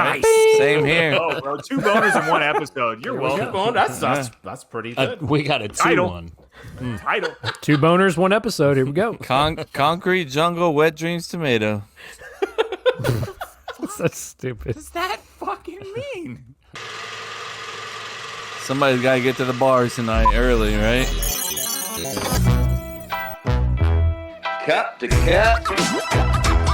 Nice. Same here. Oh, bro, 2 boners in 1 episode. You're welcome. That's pretty good. We got a 2-1. Title. 2 boners, 1 episode. Here we go. Concrete jungle, wet dreams tomato. That's stupid. What does that fucking mean? Somebody's got to get to the bars tonight early, right? Cup to cup.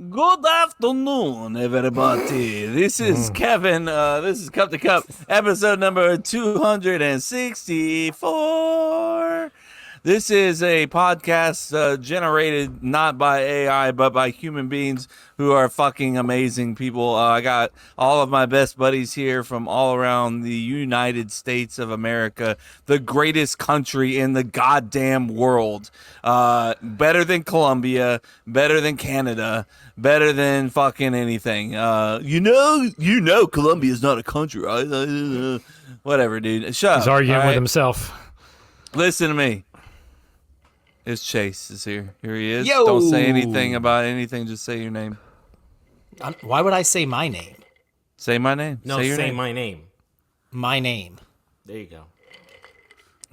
Good afternoon, everybody. This is Kevin. This is Cup to Cup, episode number 264. This is a podcast generated not by AI, but by human beings who are fucking amazing people. I got all of my best buddies here from all around the United States of America, the greatest country in the goddamn world. Better than Colombia, better than Canada, better than fucking anything. You know, Colombia is not a country, right? Whatever, dude. Shut up. He's arguing with himself. Listen to me. It's Chase is here. Here he is. Yo! Don't say anything about anything. Just say your name. Why would I say my name? Say my name. No, say your name. my name. My name. There you go.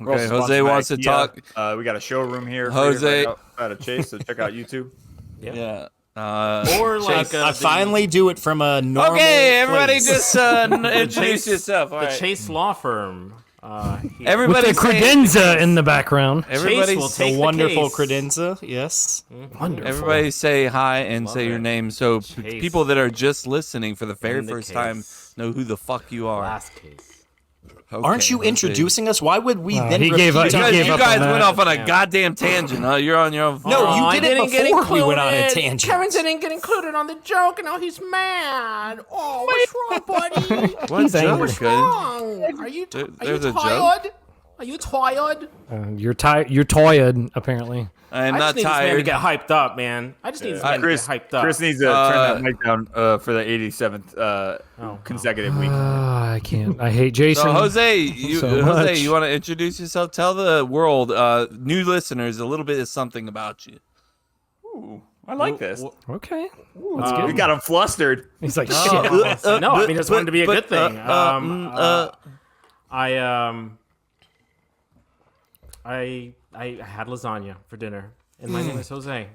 Okay, Jose wants to talk. We got a showroom here. Jose. Out of Chase, so check out YouTube. Yeah. Or like I finally do it from a normal Okay, everybody place. just introduce yourself. All the right. Chase Law Firm. Everybody With the say- credenza in the background. Everybody, will take The wonderful case. credenza, yes. Wonderful. everybody say hi and say your it. name so Chase. people that are just listening for the very In the first time case. know who the fuck you are. Last case. Okay, Aren't you Jose. introducing us? Why would we then he gave up- repeat he our- gave You up guys on went that. off on a goddamn tangent. Huh? You're on your own. No, Oh, you I did it didn't get before we went on a included. tangent. Kevin didn't get included on the joke, and now he's mad. Oh, what's wrong, buddy? What's angry. what's good? wrong? Are you There's a joke? tired? Are you tired? You're tired. You're tired, apparently. I'm I not just need this man to tired. get hyped up, man. I just need this man Chris, to get hyped up. Chris needs to turn that mic down for the 87th consecutive week. I can't. I hate Jason. So Jose, you so much. Jose, you want to introduce yourself? Tell the world, new listeners, a little bit of something about you. Ooh, I like this. Okay. We got him flustered. He's like, No, shit. I mean, it's wanted to be a good thing. I had lasagna for dinner, and my name is Jose.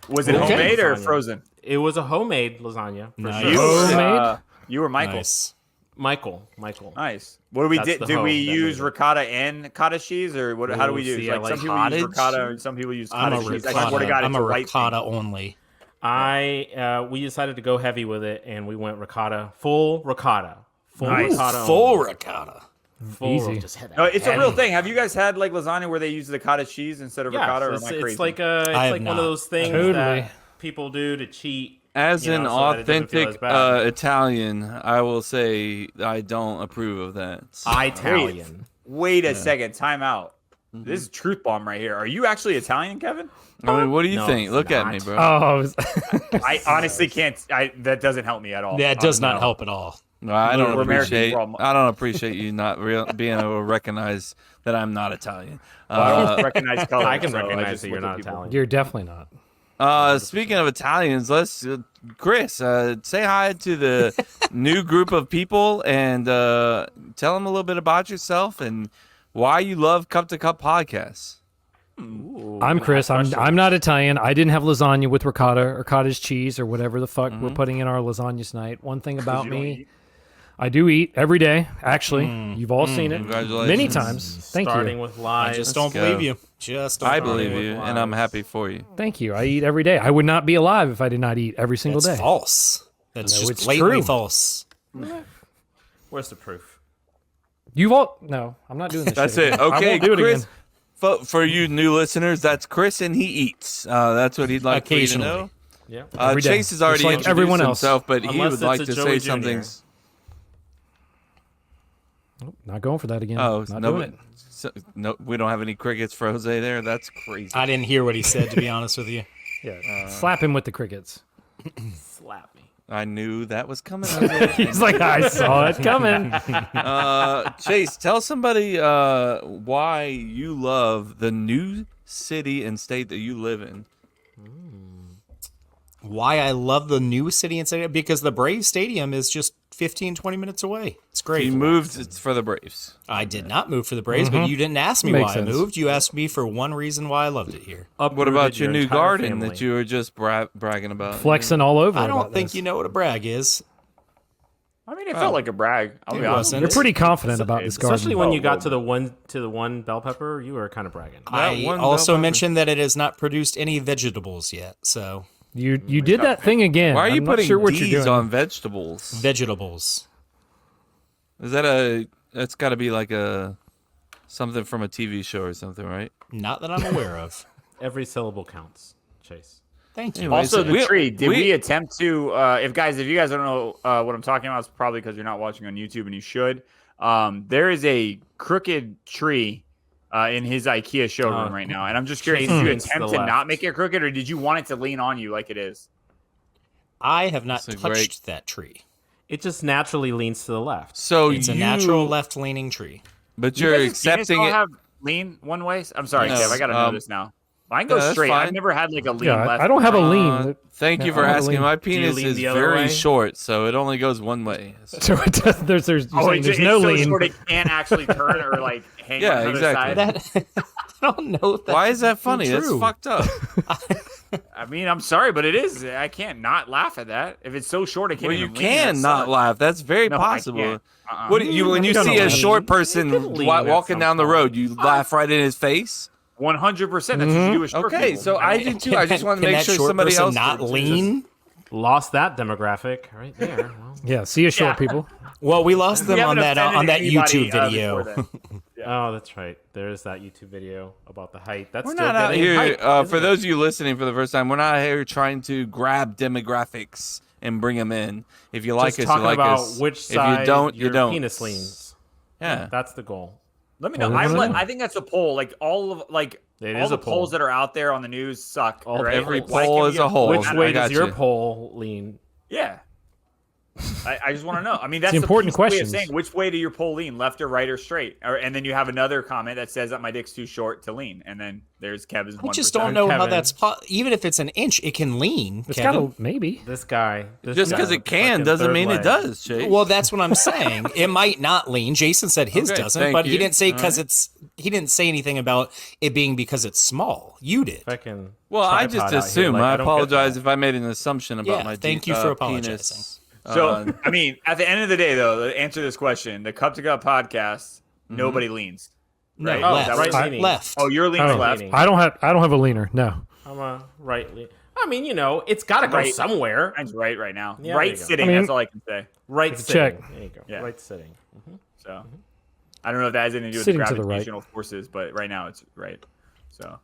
Was it Okay. homemade or Lasagna. frozen? It was a homemade lasagna. For Nice. sure. Homemade? You were Michael. Nice. Michael. Nice. What do we That's did? the Did we home that use made it. ricotta and cottage cheese, or what? How do we Ooh, do? see, I Like some like people use cottage. ricotta, and some people use I'm a cottage cheese. I swear to ricotta. God, I'm it's a a white ricotta thing. only. We decided to go heavy with it, and we went ricotta, full ricotta, full Nice. ricotta, Full ricotta. full, Easy. Just had that No, it's a real heavy. thing. Have you guys had like lasagna where they use the cottage cheese instead of ricotta, or am it's, I crazy? it's like I have one not. of those things Totally. that people do to cheat. As You an know, so that it doesn't feel authentic as bad. Italian, I will say I don't approve of that. Italian. Wait a second. Time out. This is truth bomb right here. Are you actually Italian, Kevin? I mean, what do you No, think? it's Look at not. me, bro. Oh, I honestly can't. That doesn't help me at all. That does No. not help at all. No, I don't We're Americans, appreciate. we're all- I don't appreciate you not being able to recognize that I'm not Italian. I don't recognize color. I can so recognize just that you're look at not people. Italian. you're definitely not. Speaking of Italians, let's Chris say hi to the new group of people and tell them a little bit about yourself and why you love Cup to Cup podcasts. Ooh, I'm Chris. I'm not Italian. I didn't have lasagna with ricotta or cottage cheese or whatever the fuck we're putting in our lasagna tonight. One thing about You don't me, eat. I do eat every day. Actually, you've all seen it Congratulations. many times. Thank Starting you. with I lies. just Let's don't go. believe you. Just don't I believe believe you. you, and I'm happy for you. Thank you. I eat every day. I would not be alive if I did not eat every single That's day. false. That's No, just it's blatantly true. false. Where's the proof? You've all no. I'm not doing this. That's shit it. again. I Okay, won't do it Chris. again. For you new listeners, that's Chris, and he eats. That's what he'd like for you to Occasionally. know. Yeah. Every day. Chase has already Just like introduced everyone else. himself, but he Unless would like it's a to Joey say Jr. something. Not going for that again. Oh, not no, doing it. no, we don't have any crickets for Jose there. That's crazy. I didn't hear what he said, to be honest with you. Yeah. Slap him with the crickets. Slap me. I knew that was coming. He's like, I saw it coming. Chase, tell somebody why you love the new city and state that you live in. Why I love the new city and stadium? Because the Braves Stadium is just 15, 20 minutes away. It's great. You moved it's for the Braves. I did not move for the Braves, but you didn't ask me Makes why sense. I moved. You asked me for one reason why I loved it here. What about your new entire garden family. that you were just bragging about? Flexing all over. I don't about think this. you know what a brag is. I mean, it felt like a brag. I'll be It honest. wasn't. You're pretty confident about this garden. Especially when you got Oh, to the one bell pepper, you were kind of bragging. I one also bell pepper. mentioned that it has not produced any vegetables yet. So You did that thing again. Why are you I'm not putting sure what D's you're doing. on vegetables? vegetables. Is that that's got to be like something from a TV show or something, right? Not that I'm aware of. Every syllable counts, Chase. Thank you. Anyway, Also, so the tree. Did we attempt to? If you guys don't know what I'm talking about, it's probably because you're not watching on YouTube, and you should. There is a crooked tree in his IKEA showroom right now, and I'm just curious: did you leans to attempt the to not left. make it crooked, or did you want it to lean on you like it is? I have not That's a touched great- that tree. It just naturally leans to the left. So It's a you- natural left-leaning tree. but You you're guys' penis accepting all it. have lean one way. I'm sorry, No, Kev. I gotta know this now. Mine goes that's straight. fine. I've never had like a lean Yeah, left. I don't have a lean. Thank you Yeah, for I don't asking. lean. My you penis lean is the other very way? short, so it only goes one way. So it does, there's Oh, there's it's no so lean. short it can't actually turn or like hang Yeah, on the other exactly. side. That I don't know. If Why is that funny? That's true. fucked up. I mean, I'm sorry, but it is. I can't not laugh at that. If it's so short, it can't Well, even you lean. can That not sucks. laugh. That's very No, I possible. can't. Uh-uh. What do you when you don't see know. a short You person can lean at walking some down the point. road, you laugh right in his face? 100%. That's what you do with short Okay, people. so I do too. I just want to Can make that sure short somebody person else not would, too. lean? Lost that demographic right there. Well, Yeah, see you short people. Well, we lost We them haven't on that offended anybody, YouTube video. before then. oh, that's right. There is that YouTube video about the height. That's We're still not out getting here, hype, for isn't it? those of you listening for the first time, we're not here trying to grab demographics and bring them in. If you like Just us, you talking like about us. which If side you don't, your you don't. penis leans. Yeah. That's the goal. Let me know. Well, we wanna know. I think that's a poll. Like all of It all is the a poll. polls that are out there on the news suck. All- right? every Like, why poll can't we is get- a whole. Which I way got does your you. poll lean? Yeah. I just want to know. I mean, that's It's important the way of questions. saying which way do your pole lean, left or right or straight? And then you have another comment that says that my dick's too short to lean, and then there's Kevin's. We 1%. just don't know how Kevin. that's even if it's an inch, it can lean. It's Kevin. got to maybe. This guy. This Just guy because with it can fucking doesn't third mean leg. it does, Chase. Well, that's what I'm saying. It might not lean. Jason said his Okay, doesn't, thank but he you. didn't say All because right. it's. He didn't say anything about it being because it's small. You did. Fucking Well, I tripod just out here, assume. like, I don't get apologize that. if I made an assumption about Yeah, my thank you for penis. apologizing. So, I mean, at the end of the day, though, to answer this question, the Cup to Cup podcast, nobody leans. No, Right? Oh, Is that right what- leaning. left. Oh, you're leaning Oh. left. Leaning. I don't have a leaner. No. I'm a right lean. I mean, it's got to go Right. somewhere. Mine's right now. Yeah, there right you go. sitting. I mean- that's all I can say. Right Check. sitting. There you go. Yeah. Right sitting. So, I don't know if that has anything to do with Sitting the to the right. gravitational forces, but right now it's right. So,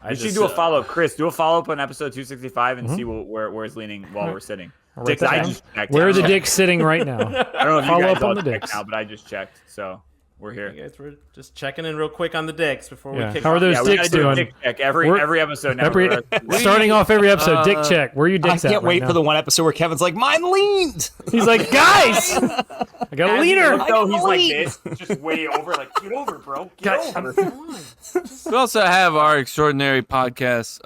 I we should just, do a follow up, Chris. Do a follow up on episode 265 and Mm-hmm. see where it's leaning while we're sitting. I'll write Dicks, that I down. just checked. Where I are the don't know- dicks sitting right now? I don't know if you Follow guys up all on the checked dicks. now, but I just checked. So we're You here. guys were just checking in real quick on the dicks before Yeah. we kick How are off. those Yeah, we gotta dicks do a doing? dick check every We're- episode now. Every, for the rest of the week. starting off every episode, dick check. Where are your I dicks at can't right wait now? for the one episode where Kevin's like, mine leaned. He's like, guys, I got a As he leaner. looked, though, I he's can like lean. this, just way over. Like, get over, bro. Get Guys, over. We also have our extraordinary podcast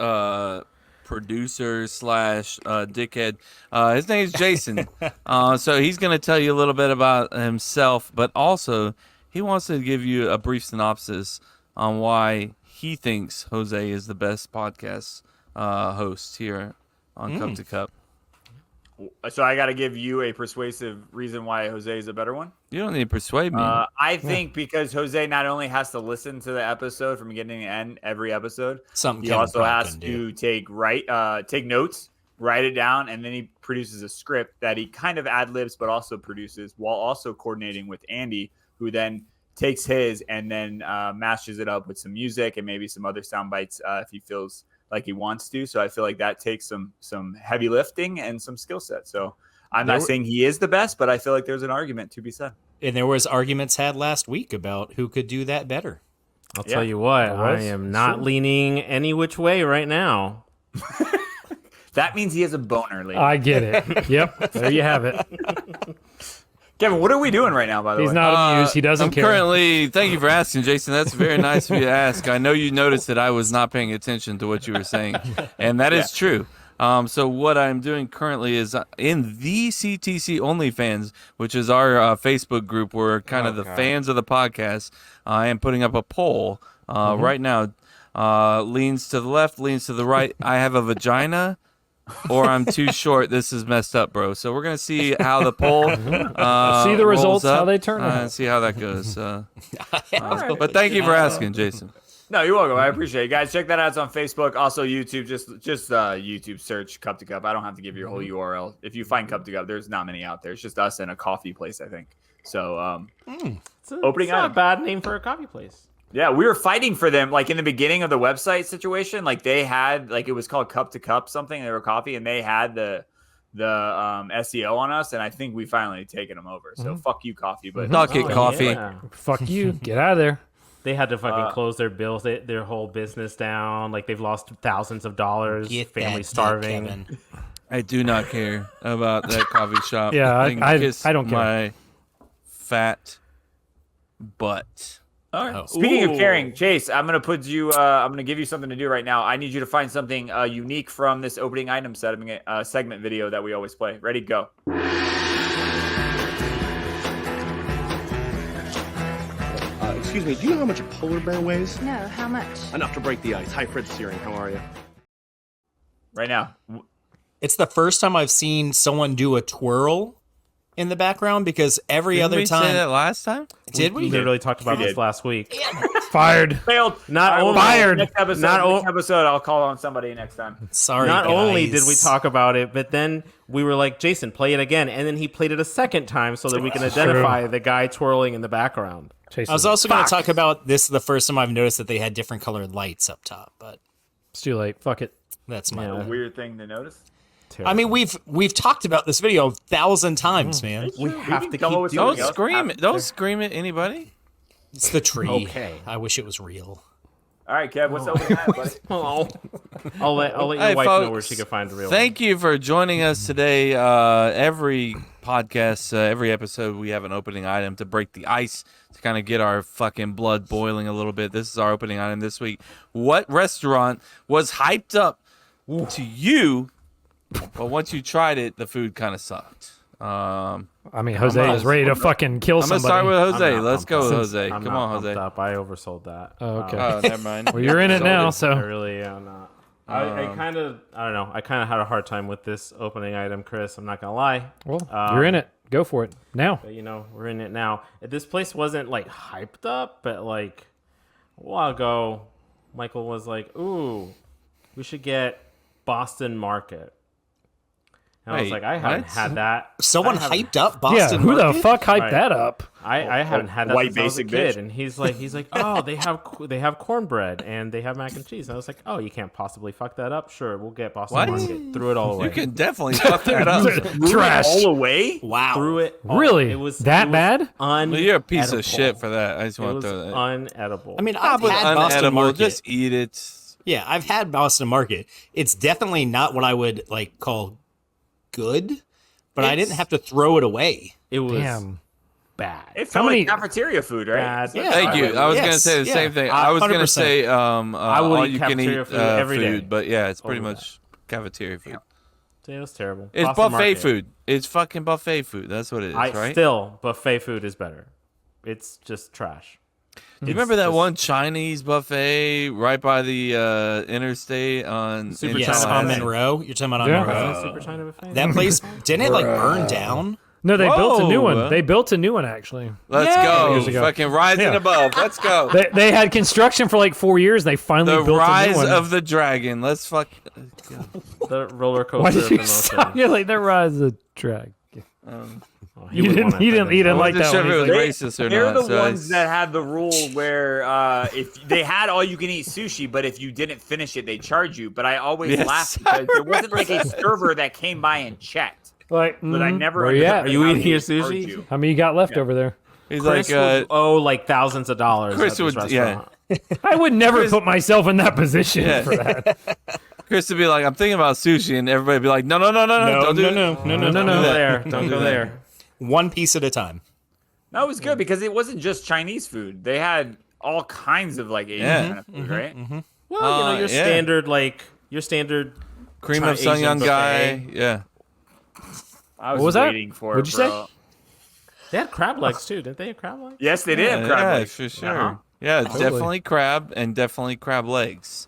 producer slash dickhead. His name is Jason. So he's going to tell you a little bit about himself, but also he wants to give you a brief synopsis on why he thinks Jose is the best podcast host here on Cup to Cup. So I got to give you a persuasive reason why Jose is a better one. You don't need to persuade me. I think because Jose not only has to listen to the episode from beginning to end, every episode, Something he Kevin also probably has couldn't do. to take notes, write it down, and then he produces a script that he kind of ad libs, but also produces while also coordinating with Andy, who then takes his and then mashes it up with some music and maybe some other sound bites if he feels like he wants to. So I feel like that takes some heavy lifting and some skill set. So I'm not saying he is the best, but I feel like there's an argument to be said. And there was arguments had last week about who could do that better. I'll tell you what, I was. am not leaning any which way right now. That means he has a boner, lady. I get it. Yep. There you have it. Kevin, what are we doing right now, by the He's way? not amused. He doesn't I'm care. currently. Thank you for asking, Jason. That's very nice of you to ask. I know you noticed that I was not paying attention to what you were saying, and that is true. So what I'm doing currently is in the CTC OnlyFans, which is our Facebook group. We're kind of the fans of the podcast. I am putting up a poll right now. Leans to the left, leans to the right. I have a vagina, or I'm too short. This is messed up, bro. So we're gonna see how the poll See the results, rolls up, how they turn out. and see how that goes. But thank you for asking, Jason. No, you're welcome. I appreciate it, guys. Check that out. It's on Facebook, also YouTube. Just YouTube search Cup to Cup. I don't have to give you your whole URL. If you find Cup to Cup, there's not many out there. It's just us and a coffee place, I think. So opening it's not item. a bad name for a coffee place. Yeah, we were fighting for them, like in the beginning of the website situation. Like they had, like it was called Cup to Cup something. They were coffee, and they had the SEO on us, and I think we finally taken them over. So fuck you, coffee. But Knock it, coffee. Yeah. Fuck you. Get out of there. They had to fucking close their bills, their whole business down. Like they've lost thousands of dollars. Get Family that starving. dick, Kevin. I do not care about that coffee shop. Yeah, They can I kiss don't care. my fat butt. all right. Oh. Speaking of Ooh. caring, Chase, I'm gonna put you. I'm gonna give you something to do right now. I need you to find something unique from this opening item segment video that we always play. Ready, go. Excuse me, do you know how much a polar bear weighs? No, how much? Enough to break the ice. Hi, Fred Searing. How are you? Right now. It's the first time I've seen someone do a twirl in the background because every Didn't other we time. say that last time? Did we? Literally talked about We this did. last week. Fired. Failed. Not All right, only- Fired. Next episode. Not next episode. I'll call on somebody next time. Sorry, Not only guys. did we talk about it, but then we were like, Jason, play it again. And then he played it a second time so that we can identify the guy twirling in the background. Chase I was also going to talk about this is the first time I've noticed that they had different colored lights up top, but It's too late. Fuck it. that's my. Yeah. Weird thing to notice. I mean, we've talked about this video 1,000 times, man. We have to keep come up with doing Don't something else. scream it. Don't scream at anybody. It's the tree. Okay. I wish it was real. All right, Kev. What's up with that, buddy? Oh. I'll let your Hey, wife know where folks, she can find the real Thank you for joining us today. Every podcast, every episode, we have an opening item to break the ice, to kind of get our fucking blood boiling a little bit. This is our opening item this week. What restaurant was hyped up to you, but once you tried it, the food kind of sucked? I mean, Jose is ready to fucking kill I'm going to somebody. start with I'm Jose. not Let's pumped go, up. Jose. I'm Come not on, pumped Jose. Up. I oversold that. Oh, okay. Oh, never mind. Well, you're in it now, I so really am not. I kind of, I don't know. I kind of had a hard time with this opening item, Chris. I'm not gonna lie. well, you're in it. Go for it now. But we're in it now. This place wasn't like hyped up, but like a while ago, Michael was like, "Ooh, we should get Boston Market." And I was Wait, like, I haven't what? had that. Someone I haven't- hyped up Yeah, Boston who the Market? fuck hyped Right. that up? I haven't had that white since I was a basic kid, bitch. and he's like, oh, they have cornbread and they have mac and cheese, and I was like, oh, you can't possibly fuck that up. Sure, we'll get Boston What? Market. Threw it all away. You can definitely fuck that up. Trash. All the way? Wow. Threw it. all- Really? It was That bad? Un. Well, you're a piece of shit for that. I just It want was to throw that. unedible. I mean, Ah, I've but had Boston unedible. Market. Just eat it. Yeah, I've had Boston Market. It's definitely not what I would like call good, but I didn't have to throw it away. it was Damn. bad. It's How all many- like cafeteria food, right? Bad. Yeah. Thank you. I was Yes, gonna say the yeah. same thing. I was gonna 100%. say would all eat you can eat cafeteria food every day food, but yeah, it's pretty over much cafeteria food. It was terrible. It's Boston buffet Market. food. It's fucking buffet food. That's what it is, right? Still, buffet food is better. It's just trash. Do you remember that one Chinese buffet right by the interstate on Super in Yes, China on buffet. Monroe. You're talking about on Yeah. Monroe. Super China buffet. That place didn't it like burn down? No, they built a new Whoa. one. They built a new one actually. Let's Years go. ago. Fucking rising Yeah. above. Let's go. They had construction for like 4 years. They finally The built a new rise one. of the dragon. Let's fuck. the roller coaster Why of did you emotion. stop? You're like the rise of the drag. Oh, he You would didn't. wanna You didn't. offend You us. didn't I like wasn't that sure one. if it He's was like, racist or They're not. the so ones that had the rule where if they had all you can eat sushi, but if you didn't finish it, they charge you. But I always Yes, laughed I because there wasn't like a server that came by and checked. like, But I never. Where you at? understood Are you how eating they your charge sushi? you. How many you got left over there? He's Chris like, would owe like thousands of dollars. Chris at this would- yeah. restaurant. I would never put myself in that position Yeah. for that. Chris would be like, I'm thinking about sushi, and everybody would be like, no, don't do Don't go there. Don't go there. One piece at a time. No, it was good because it wasn't just Chinese food. They had all kinds of like Asian kind of food, right? Well, your standard cream of Asian Sungyoung guy. buffet. Yeah. I was, What was that? waiting for What'd it, you say? bro. They had crab legs too, didn't they? Have crab legs? Yes, they did have crab yeah, legs. for sure. Uh-huh. Yeah, Totally. definitely crab and definitely crab legs.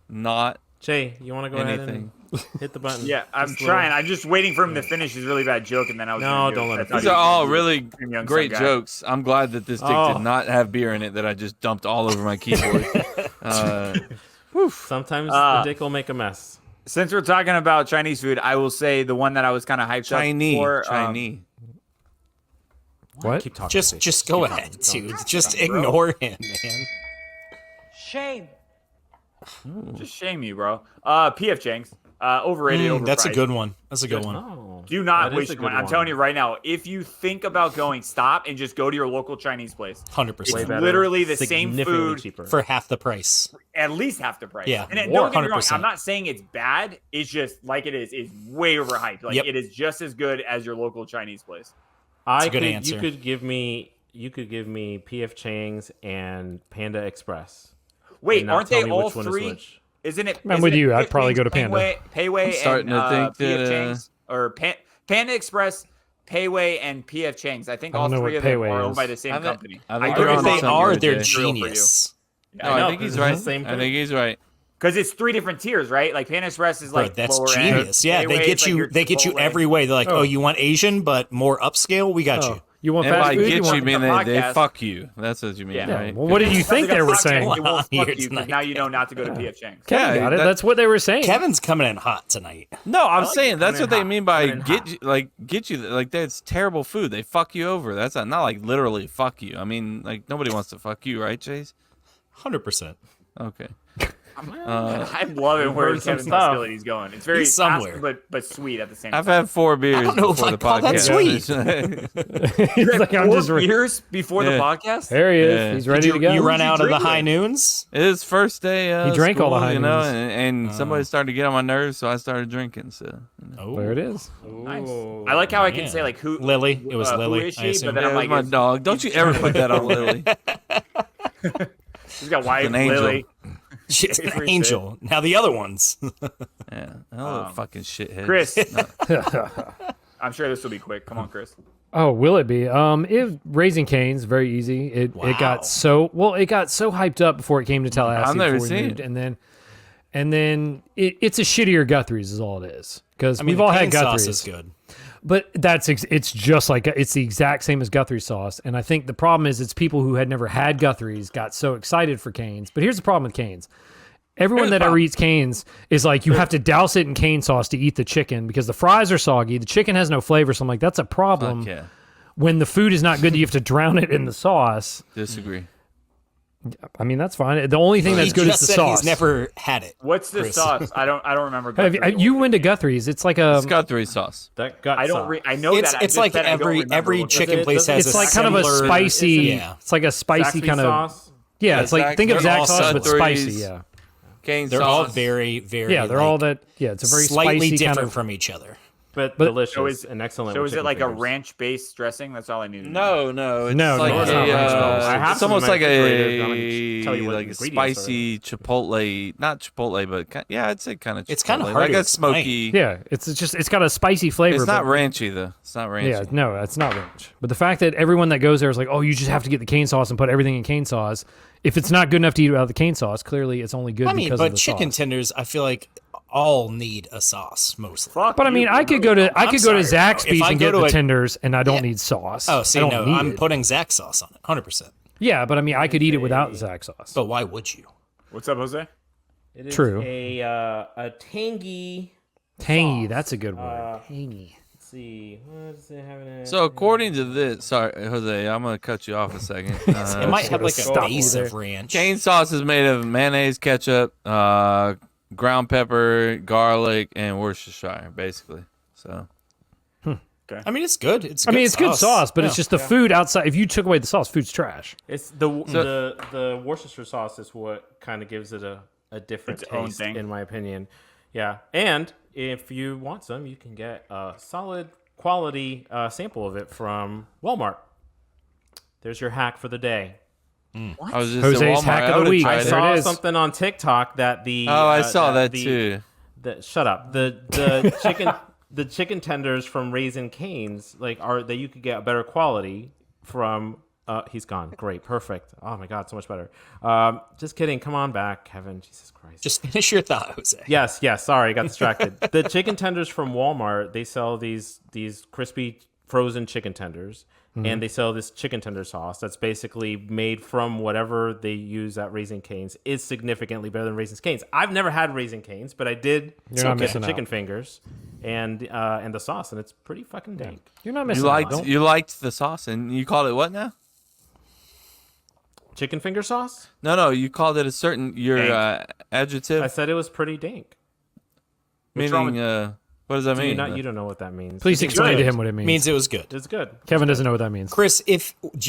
Not Jay, you want to go ahead anything. and hit the button? Yeah, I'm Just trying. I'm just waiting for him to finish his really bad joke, and then I was. No, gonna do don't it. let I it thought finish. These he are was all gonna do really Cream Young great Sun guy. jokes. I'm glad that this dick Oh. did not have beer in it that I just dumped all over my keyboard. Sometimes the dick will make a mess. Since we're talking about Chinese food, I will say the one that I was kind of hyped up for. Chinese. What? Keep talking. Just go ahead, dude. Just ignore him, man. Shame. Just shame you, bro. PF Chang's. Overrated, overpriced. That's a good one. That's a good one. Oh, Do not that is waste a your good money. I'm one. telling you right now, if you think about going, stop and just go to your local Chinese place. 100%. It's better. literally the same Significantly food cheaper. For half the price. at least half the price. Yeah, And then, more don't get me wrong, 100%. I'm not saying it's bad. It's just like it is way overhyped. Like Yep. it is just as good as your local Chinese place. a good answer. You could give me PF Chang's and Panda Express. Wait, and not aren't tell they me all which one is three? which. Isn't it? I'm isn't with it you. I'd PF probably Chang's, go to Panda. Payway I'm starting and to think PF that, Chang's or Panda Express, Payway, and PF Chang's. I think I all don't know three what of them Payway are owned is. by the same I think- company. I think could they're be on If they wrong. something are, with they're it. genius. No, I know, I think he's it's the right. same I thing. think he's right. Because it's three different tiers, right? Like Panda Express is Bro, like that's lower genius. end. Yeah, Payway they is get like you. your They get you Chipotle. every way. They're like, Oh. oh, you want Asian but more upscale? We got Oh, you. you want And fast by food? get You you want... mean they podcast. fuck you. That's what you mean, Yeah. right? Well, what did you think they were saying? It won't Here fuck you 'cause tonight. now you know not to go to PF Chang's. Kevin Yeah, got it. that- That's what they were saying. Kevin's coming in hot tonight. No, I'm like saying it. that's Coming what they in mean by hot. Coming in get you like that's terrible food. They fuck you over. That's not like literally fuck you. I mean, like nobody wants to fuck you, right, Chase? 100%. Okay. I'm loving where heard some Kevin's stuff. hostility is going. It's very He's somewhere. passive, but sweet at the same I've time. had 4 beers don't know if before I the call that podcast. He's like, I'm just. years before the Yeah. podcast. There he is. Yeah. He's ready to go. You run you out of the drink high with? noons? It is first day. He drank all the school, high you know, noons. and somebody started to get on my nerves, so I started drinking. So Oh, There it is. Nice. Ooh. I like how I can Yeah. say like who Lily. It was who Lily, is I she? assume. But then yeah, I'm it was like, my it's- dog. Don't you ever put that on Lily? she's got wife an angel. Lily. She's Very an sweet. angel. Now the other ones. Yeah, oh fucking shithead. Chris. I'm sure this will be quick. Come on, Chris. Oh, will it be? Raising Cane's very easy. It Wow. got so hyped up before it came to Tallahassee. I've never before we seen moved, it. and then it's a shittier Guthrie's is all it is. Because I mean, we've all the had cane sauce Guthrie's, is good. but it's just like it's the exact same as Guthrie sauce. And I think the problem is it's people who had never had Guthrie's got so excited for Cane's. But here's the problem with Cane's. Everyone that ever eats Cane's is like, you have to douse it in cane sauce to eat the chicken because the fries are soggy. The chicken has no flavor. So I'm like, that's a problem. Fuck yeah. When the food is not good, you have to drown it in the sauce. Disagree. I mean, that's fine. The only thing that's He good just is the said sauce. he's never had it. What's the Chris. sauce? I don't remember. You went to Guthrie's. It's like a. It's got 3 sauce. That gut I don't. sauce. I know It's that. I it's just like said I don't every remember what- chicken it- place does has it- It's a like kind of a similar- spicy. Yeah. It's like a spicy Zachary kind of. sauce. Yeah, it's like think of They're Zach all sauce but Sudbury's. spicy. Yeah, Cane They're all sauce. very, very. yeah, they're like, all that. Yeah, it's a very slightly spicy different kind of. from each other. But, But- delicious So is- and excellent. So with is it chicken like a fingers. ranch-based dressing? That's all I need to know. No, it's No, like no, it's a, not ranch sauce. I have it's some in almost my like refrigerator. I'm gonna tell you what like a the ingredients spicy chipotle, not chipotle, but yeah, I'd say kind of. It's kinda hard like to a explain. smoky. Yeah, it's got a spicy flavor. It's not but- ranchy though. It's not ranchy. Yeah, no, it's not ranch. But the fact that everyone that goes there is like, oh, you just have to get the cane sauce and put everything in cane sauce. If it's not good enough to eat without the cane sauce, clearly it's only good I mean, because but of the chicken sauce. tenders, I feel like all need a sauce mostly. Fuck But I you, mean, I could bro. go to I'm sorry, bro. Zaxby's If I and go get to the a- tenders, and I don't Yeah. need sauce. Oh, I see, don't no, need I'm it. putting Zach sauce on it, 100%. Yeah, but I mean, I could eat it without Zach sauce. But why would you? What's up, Jose? It is True. A tangy. Tangy, sauce. that's a good word. Tangy. Let's see. What does it have in it? So according to this, sorry, Jose, I'm gonna cut you off a second. It might have like a stop base you of there. ranch. Cane sauce is made of mayonnaise, ketchup, ground pepper, garlic, and Worcestershire, basically. So I mean, it's good. It's I mean, it's good sauce, but Yeah. it's just the food outside. If you took away the sauce, food's trash. It's the Worcestershire sauce is what kind of gives it a a different Its own taste, thing. in my opinion. Yeah, and if you want some, you can get a solid quality sample of it from Walmart. There's your hack for the day. I was just Jose's at Walmart. hack of the would've week. tried I it. There saw it is. something on TikTok that the I saw that the- too. Shut up. The chicken the chicken tenders from Raising Cane's are that you could get a better quality from. He's gone. Great, perfect. Oh my God, so much better. Just kidding. Come on back, Kevin. Jesus Christ. Just finish your thought, Jose. Yes. Sorry, I got distracted. The chicken tenders from Walmart. They sell these crispy frozen chicken tenders, and they sell this chicken tender sauce that's basically made from whatever they use at Raising Cane's. Is significantly better than Raising Cane's. I've never had Raising Cane's, but I did You're not get missing the chicken out. fingers and the sauce, and it's pretty fucking dank. You're not You missing liked out. you liked the sauce, and you called it what now? Chicken finger sauce? No, you called it a certain adjective, I said it was pretty dank. What's wrong meaning what does that mean? You don't know what that means. Please explain good. to him what it means. Means it was good. It's good. Kevin doesn't know what that means. Chris, do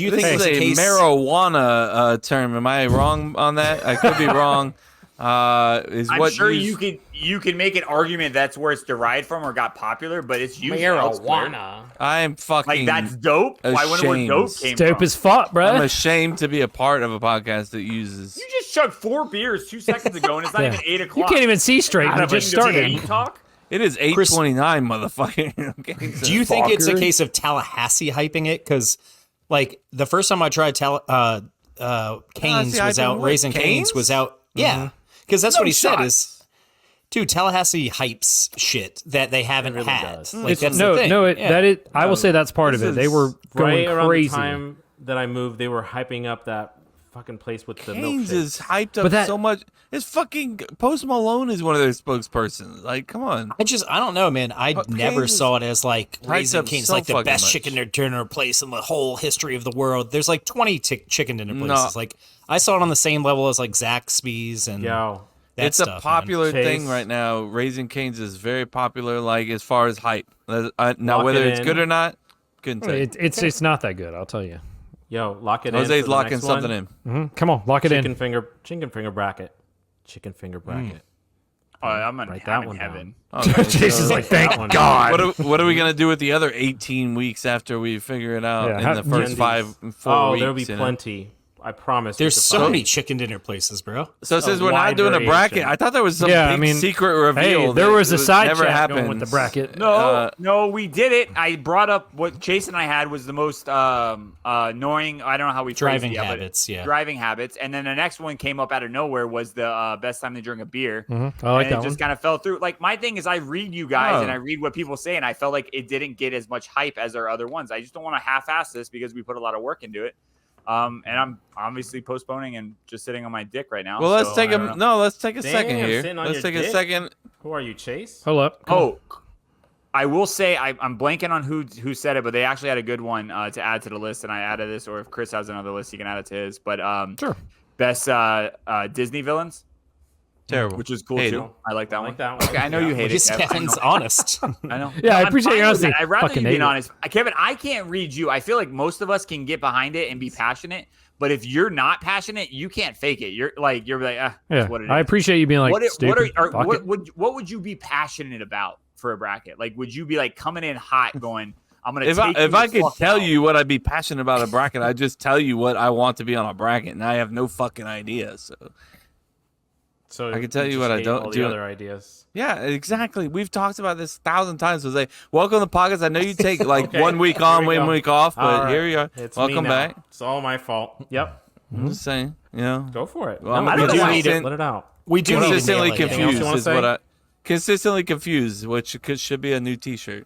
you This think is it's a a case? marijuana term. Am I wrong on that? I could be wrong. Is I'm what sure used- you can make an argument that's where it's derived from or got popular, but it's used elsewhere. I'm fucking. Like that's dope. Why wonder where dope came Dope from? as fuck, I'm bro. ashamed to be a part of a podcast that uses. You just chugged 4 beers 2 seconds ago, and it's not Yeah. even 8 You o'clock. can't even see straight. Out You of just a started. game talk. It is 8:29, motherfucker. Okay, so- Do you think it's a Fucker. case of Tallahassee hyping it? Because, the first time I tried Canes was hyping out, what? Raising Canes Canes? was out. Yeah, because that's No what he said shot. is, dude, Tallahassee hypes shit that they haven't really had. does. Like, that's the thing. Yeah. that is. I will say that's part of it. They were going Right around crazy. the time that I moved, they were hyping up that fucking place with the Canes milkshake. is hyped up But that- so much. It's fucking Post Malone is one of their spokespersons. Like, come on. I don't know, man. I But never Canes saw it as Raising up Cane's so like the fucking best much. chicken dinner place in the whole history of the world. There's 20 chicken dinner No. places. I saw it on the same level as Zaxby's and Yo, that It's stuff, a man. popular Chase. thing right now. Raising Cane's is very popular, as far as hype. Now, Lock whether it it's in. good or not, couldn't say. It's not that good. I'll tell you. lock it in. Jose's for the locking next something one. in. Come on, lock it Chicken in. finger bracket. Chicken finger bracket. I'm Write in that one heaven. Okay, Jason's so like, thank that one. God. what are we gonna do with the other 18 weeks after we figure it out Yeah, in how- the first Wendy's. 4 Oh, weeks? there'll be you know? plenty. I promise. There's you so can find- many chicken dinner places, bro. So since a we're not wide doing a bracket, variation. I thought there was some Yeah, I big mean, secret reveal. Hey, there that was a side never chat happens. going with the bracket. No, we did it. I brought up what Chase and I had was the most annoying. I don't know how we phrased Driving it, but habits, yeah. driving habits. And then the next one came up out of nowhere was the best time to drink a beer. I like and that it one. just kind of fell through. My thing is, I read you guys Oh. and I read what people say, and I felt like it didn't get as much hype as our other ones. I just don't want to half-ass this because we put a lot of work into it. And I'm obviously postponing and just sitting on my dick right now. Well, let's so take I a don't know. let's take a second Damn, here. sitting on Let's your take a dick. second. Who are you, Chase? Hold up. Come on. Oh, I will say I'm blanking on who said it, but they actually had a good one to add to the list, and I added this. Or if Chris has another list, he can add it to his. But Sure. best Disney villains, Terrible. which is cool Hate too. it. I like that I one. like that one. Okay, I know you hate it. Just Kev. I know. Kevin's honest. I know. Yeah, I I'm appreciate fine your with honesty. that. I'd rather Fucking you hate being it. honest. Kevin, I can't read you. I feel like most of us can get behind it and be passionate, but if you're not passionate, you can't fake it. You're like, Yeah, that's what it is. I appreciate you being like, what stupid. Fuck it. what would you be passionate about for a bracket? Like, would you be like coming in hot, going, "I'm gonna"? If I, take you if I the could fuck tell out. you what I'd be passionate about a bracket, I'd just tell you what I want to be on a bracket, and I have no fucking idea. So So I can tell you just what I hate don't all do. The other ideas. yeah, exactly. We've talked about this 1,000 times. Jose, welcome to the podcast. I know you take Okay, 1 week here on, we 1 go. week off, but All right. here you are. It's me Welcome now. back. It's all my fault. Yep. I'm just saying, Go for it. Well, I'm No, gonna let do it out. anything- Let it out. We do need to consistently nail it, Anything else confused you wanna is what say? I consistently confused, which should be a new T-shirt.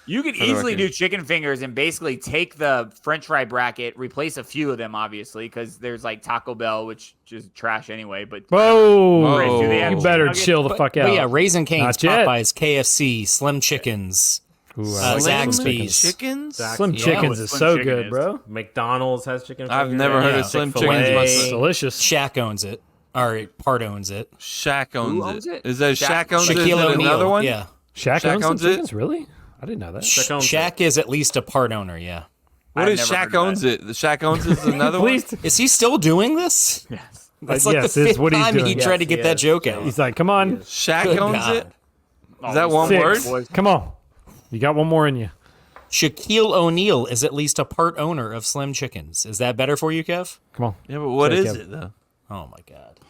You could For the easily record. do chicken fingers and basically take the French fry bracket, replace a few of them, obviously, because there's like Taco Bell, which is trash anyway. But Whoa. Do they have You chicken better nuggets? chill the fuck out. But yeah, Raising Cane's, Not yet. Popeyes, KFC, Slim Chickens, Slim Zaxby's. chickens. Slim Yeah, Chickens what is Slim so Chicken good, is. bro. McDonald's has chicken. I've fingers. never heard of Slim Chick-fil-A. Chickens It's myself. delicious. Shaq owns it. Or part owns it. Shaq Who owns owns it. it? Is that Shaq- Shaq owns it? Is Shaquille it another O'Neal. one? Yeah. Shaq Shaq owns Slim owns it? Chickens? Really? I didn't know that. Shaq owns Shaq is at least a part owner, yeah. What I've is never heard Shaq of owns it? The Shaq owns it is another one. Please. Is he still doing this? yes, That's like yes, the it's fifth what he's time doing. he tried to Yes, get he that is. joke out. He's like, come on, Shaq Good owns God. it. Is that one word? six. Come on. You got one more in you. Shaquille O'Neal is at least a part owner of Slim Chickens. Is that better for you, Kev? Come on. Yeah, but what Say, is Kev. it though? Oh my God.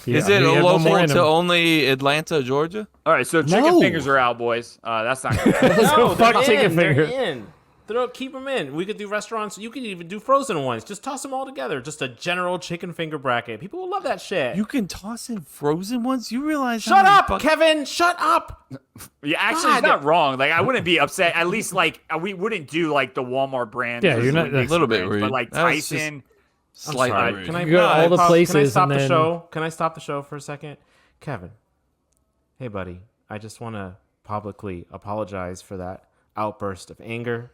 Yeah, Is it he had one more local in to him. only Atlanta, Georgia? All right, so chicken No. fingers are out, boys. That's not good. No, fuck they're chicken in. They're finger. in. Keep them in. We could do restaurants. You could even do frozen ones. Just toss them all together. Just a general chicken finger bracket. People will love that shit. You can toss in frozen ones. You realize? how Shut many up, Kevin. Shut up. Yeah, actually, God. it's not wrong. Like, I wouldn't be upset. At least, like, we wouldn't do like the Walmart brand. Yeah, or you're not- Dixie a little bit brands, rude. but like That was just- Tyson. Slightly Sorry. rude. Can I You go to all the Can I places stop and the then- show? Can I stop the show for a second? Kevin. Hey, buddy. I just want to publicly apologize for that outburst of anger.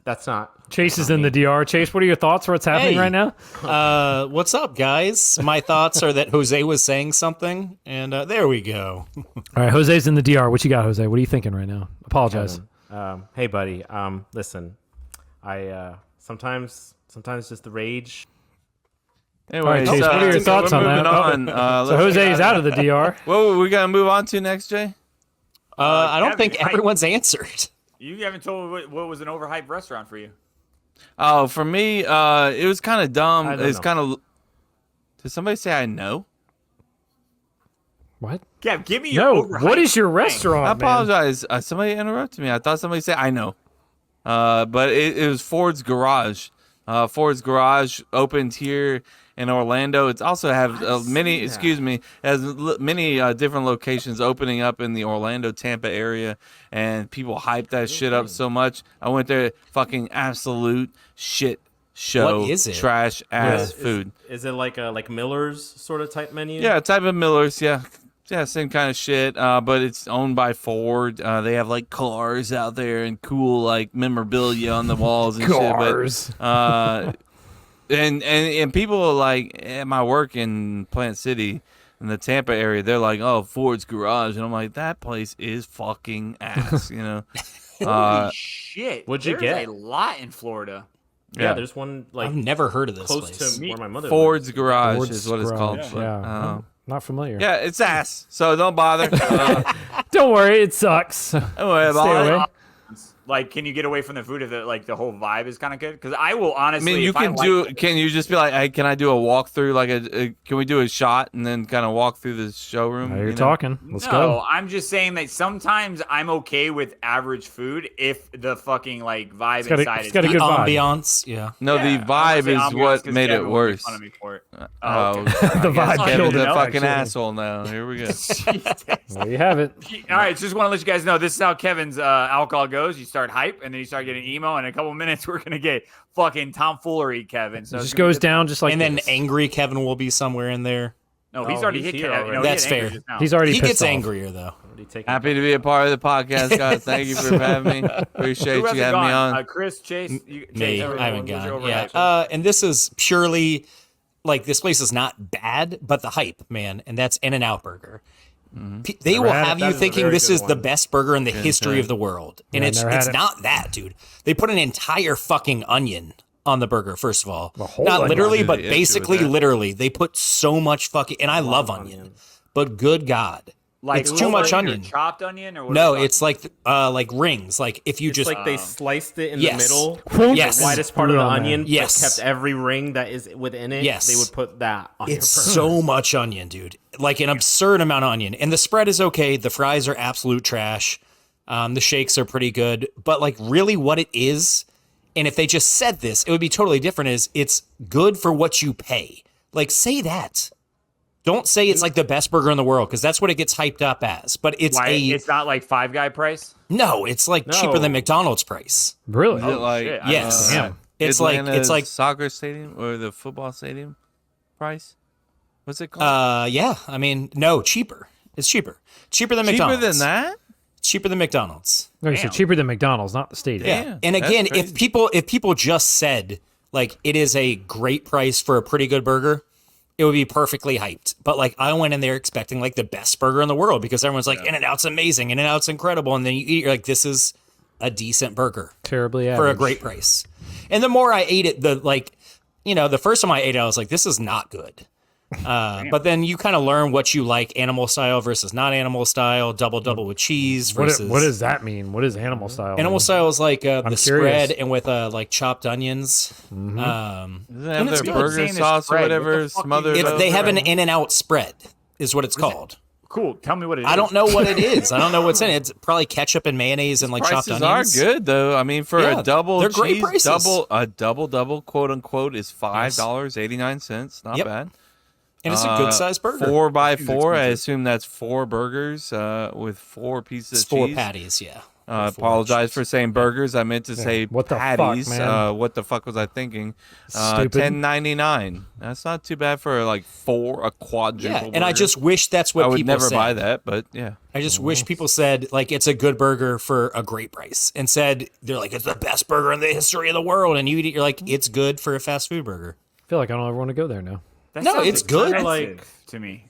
That's not. Chase is in the DR. Chase, what are your thoughts for what's happening Hey. right now? What's up, guys? My thoughts are that Jose was saying something, and there we go. All right, Jose's in the DR. What you got, Jose? What are you thinking right now? Apologize. Hey, buddy. Listen, I sometimes just the rage. Anyway, Chase, what are your thoughts on that? moving on. So Jose is out of the DR. What we gonna move on to next, Jay? I don't Kevin, think everyone's answered. You haven't told me what was an overhyped restaurant for you. Oh, for me, it was kind of dumb. I don't It's know. kind of. Did somebody say I know? What? Kev, give me your No. overhyped What is your thing. restaurant, I man? apologize. Somebody interrupted me. I thought somebody said I know. But it was Ford's Garage. Ford's Garage opened here in Orlando. It's also have many. Excuse me, has many different locations opening up in the Orlando, Tampa area, and people hype that shit up so much. I went there, fucking absolute shit show. What is it? Trash ass food. Is it like a Miller's sort of type menu? Yeah, type of Miller's. Yeah, same kind of shit. But it's owned by Ford. They have like cars out there and cool like memorabilia on the walls and Cars. shit. But and people like at my work in Plant City in the Tampa area, they're like, "Oh, Ford's Garage," and I'm like, "That place is fucking ass," you know. Holy shit! What'd you There's get? a lot in Florida. Yeah, there's one like I've never heard of this close place. to where my mother Ford's lives. Garage Ford's is what it's called. Garage, but, yeah. Not familiar. yeah, it's ass. So don't bother. Don't worry, it sucks. Don't worry Stay about it. away. Like, can you get away from the food if the whole vibe is kind of good? Because I will I honestly. mean, you if I can like do. it- Can you just be like, "Hey, can I do a walkthrough? Like, can we do a shot and then kind of walk through the showroom?" Now you're you know? talking. Let's No, go. I'm just saying that sometimes I'm okay with average food if the fucking like vibe got a- inside it's is got a good. good vibe. Ambiance, yeah. No, Yeah, the I'm gonna vibe say is ambiance what 'cause made Kevin it will worse. Make fun of me for it. Oh, The vibe Kevin's killed a it. fucking actually. asshole now. Here we go. There you have it. All right, just want to let you guys know this is how Kevin's alcohol goes. You start hype, and then you start getting emo. In a couple minutes, we're gonna get fucking tomfoolery, Kevin. So It it's just gonna be goes good. down just like And then this. angry Kevin will be somewhere in there. No, he's Oh, already he's hit here Kevin. already. No, he That's hit angry fair. just now. He's already He pissed gets off. angrier though. Already taken- Happy to be a part of the podcast, guys. Thank you for having me. Appreciate Who you hasn't having me gone? on. Chris, Chase, Me, Chase, I haven't what's your gone. Yeah, overreaction? and this is purely like this place is not bad, but the hype, man, and that's In-N-Out Burger. They will had it. have That you is a thinking very this good is the one. best burger in the history of the world, and Yeah, it's never had it. not that, dude. They put an entire fucking onion on the burger. First of all, whole not onion. literally, I'll do but the issue with basically, that. literally, they put so much fucking. And I love onion, but good God, Like it's whole too much or onion. chopped onion, or what No, are we it's like rings. Like if you It's just like they sliced it in Yes. the middle, Yes. the widest part of the Put it on there. onion, Yes. but kept every ring that is within it. Yes. They would put that on It's your burger. so much onion, dude. Like an absurd amount of onion. And the spread is okay. The fries are absolute trash. The shakes are pretty good. But like really what it is, and if they just said this, it would be totally different, is it's good for what you pay. Like say that. Don't say it's like the best burger in the world, because that's what it gets hyped up as. But it's Why, it's not like Five Guy price. no, it's like cheaper No. than McDonald's price. Really? Is it like shit. I Yes. Damn. It's Atlanta's like soccer stadium or the football stadium price? What's it called? yeah, I mean, no, cheaper. It's cheaper. Cheaper than Cheaper McDonald's. than that? Cheaper than McDonald's. No, you said cheaper than McDonald's, not the stadium. Yeah. Damn, And that's again, crazy. if people just said like it is a great price for a pretty good burger, it would be perfectly hyped. But like I went in there expecting like the best burger in the world because everyone's like In-N-Out's amazing, In-N-Out's incredible, and then you eat, you're like, this is a decent burger Terribly average. for a great price. And the more I ate it, the like, the first time I ate it, I was like, this is not good. But then you kind of learn what you like, animal style versus not animal style, double with cheese versus. What does that mean? What is animal style? Animal mean? style is like the curious. spread and with like chopped onions. Doesn't have And it's their good. burger Saying the sauce or spread. whatever What the fuck smothered. is- over They have it. an In-N-Out spread, is what it's called. Cool. Tell me what it is. I don't know what it is. I don't know what's in it. It's probably ketchup and mayonnaise and like chopped Prices onions. are good though. I mean, for Yeah, a double they're great cheese, prices. double quote unquote is $5.89. Not Yep. bad. And it's a good sized burger. 4x4. I assume that's 4 burgers with 4 pieces It's of 4 cheese. patties, yeah. Apologize for saying burgers. I meant to say What the fuck, patties. man? What the fuck was I thinking? Stupid. $10.99. That's not too bad for like a quadruple. Yeah, and I burger. just wish that's what I would people never said. buy that, but yeah. I just wish people said like it's a good burger for a great price, and said they're like it's the best burger in the history of the world, and you eat it, you're like it's good for a fast food burger. I feel like I don't ever want to go there now. That No, sounds it's good. expensive Like- to me.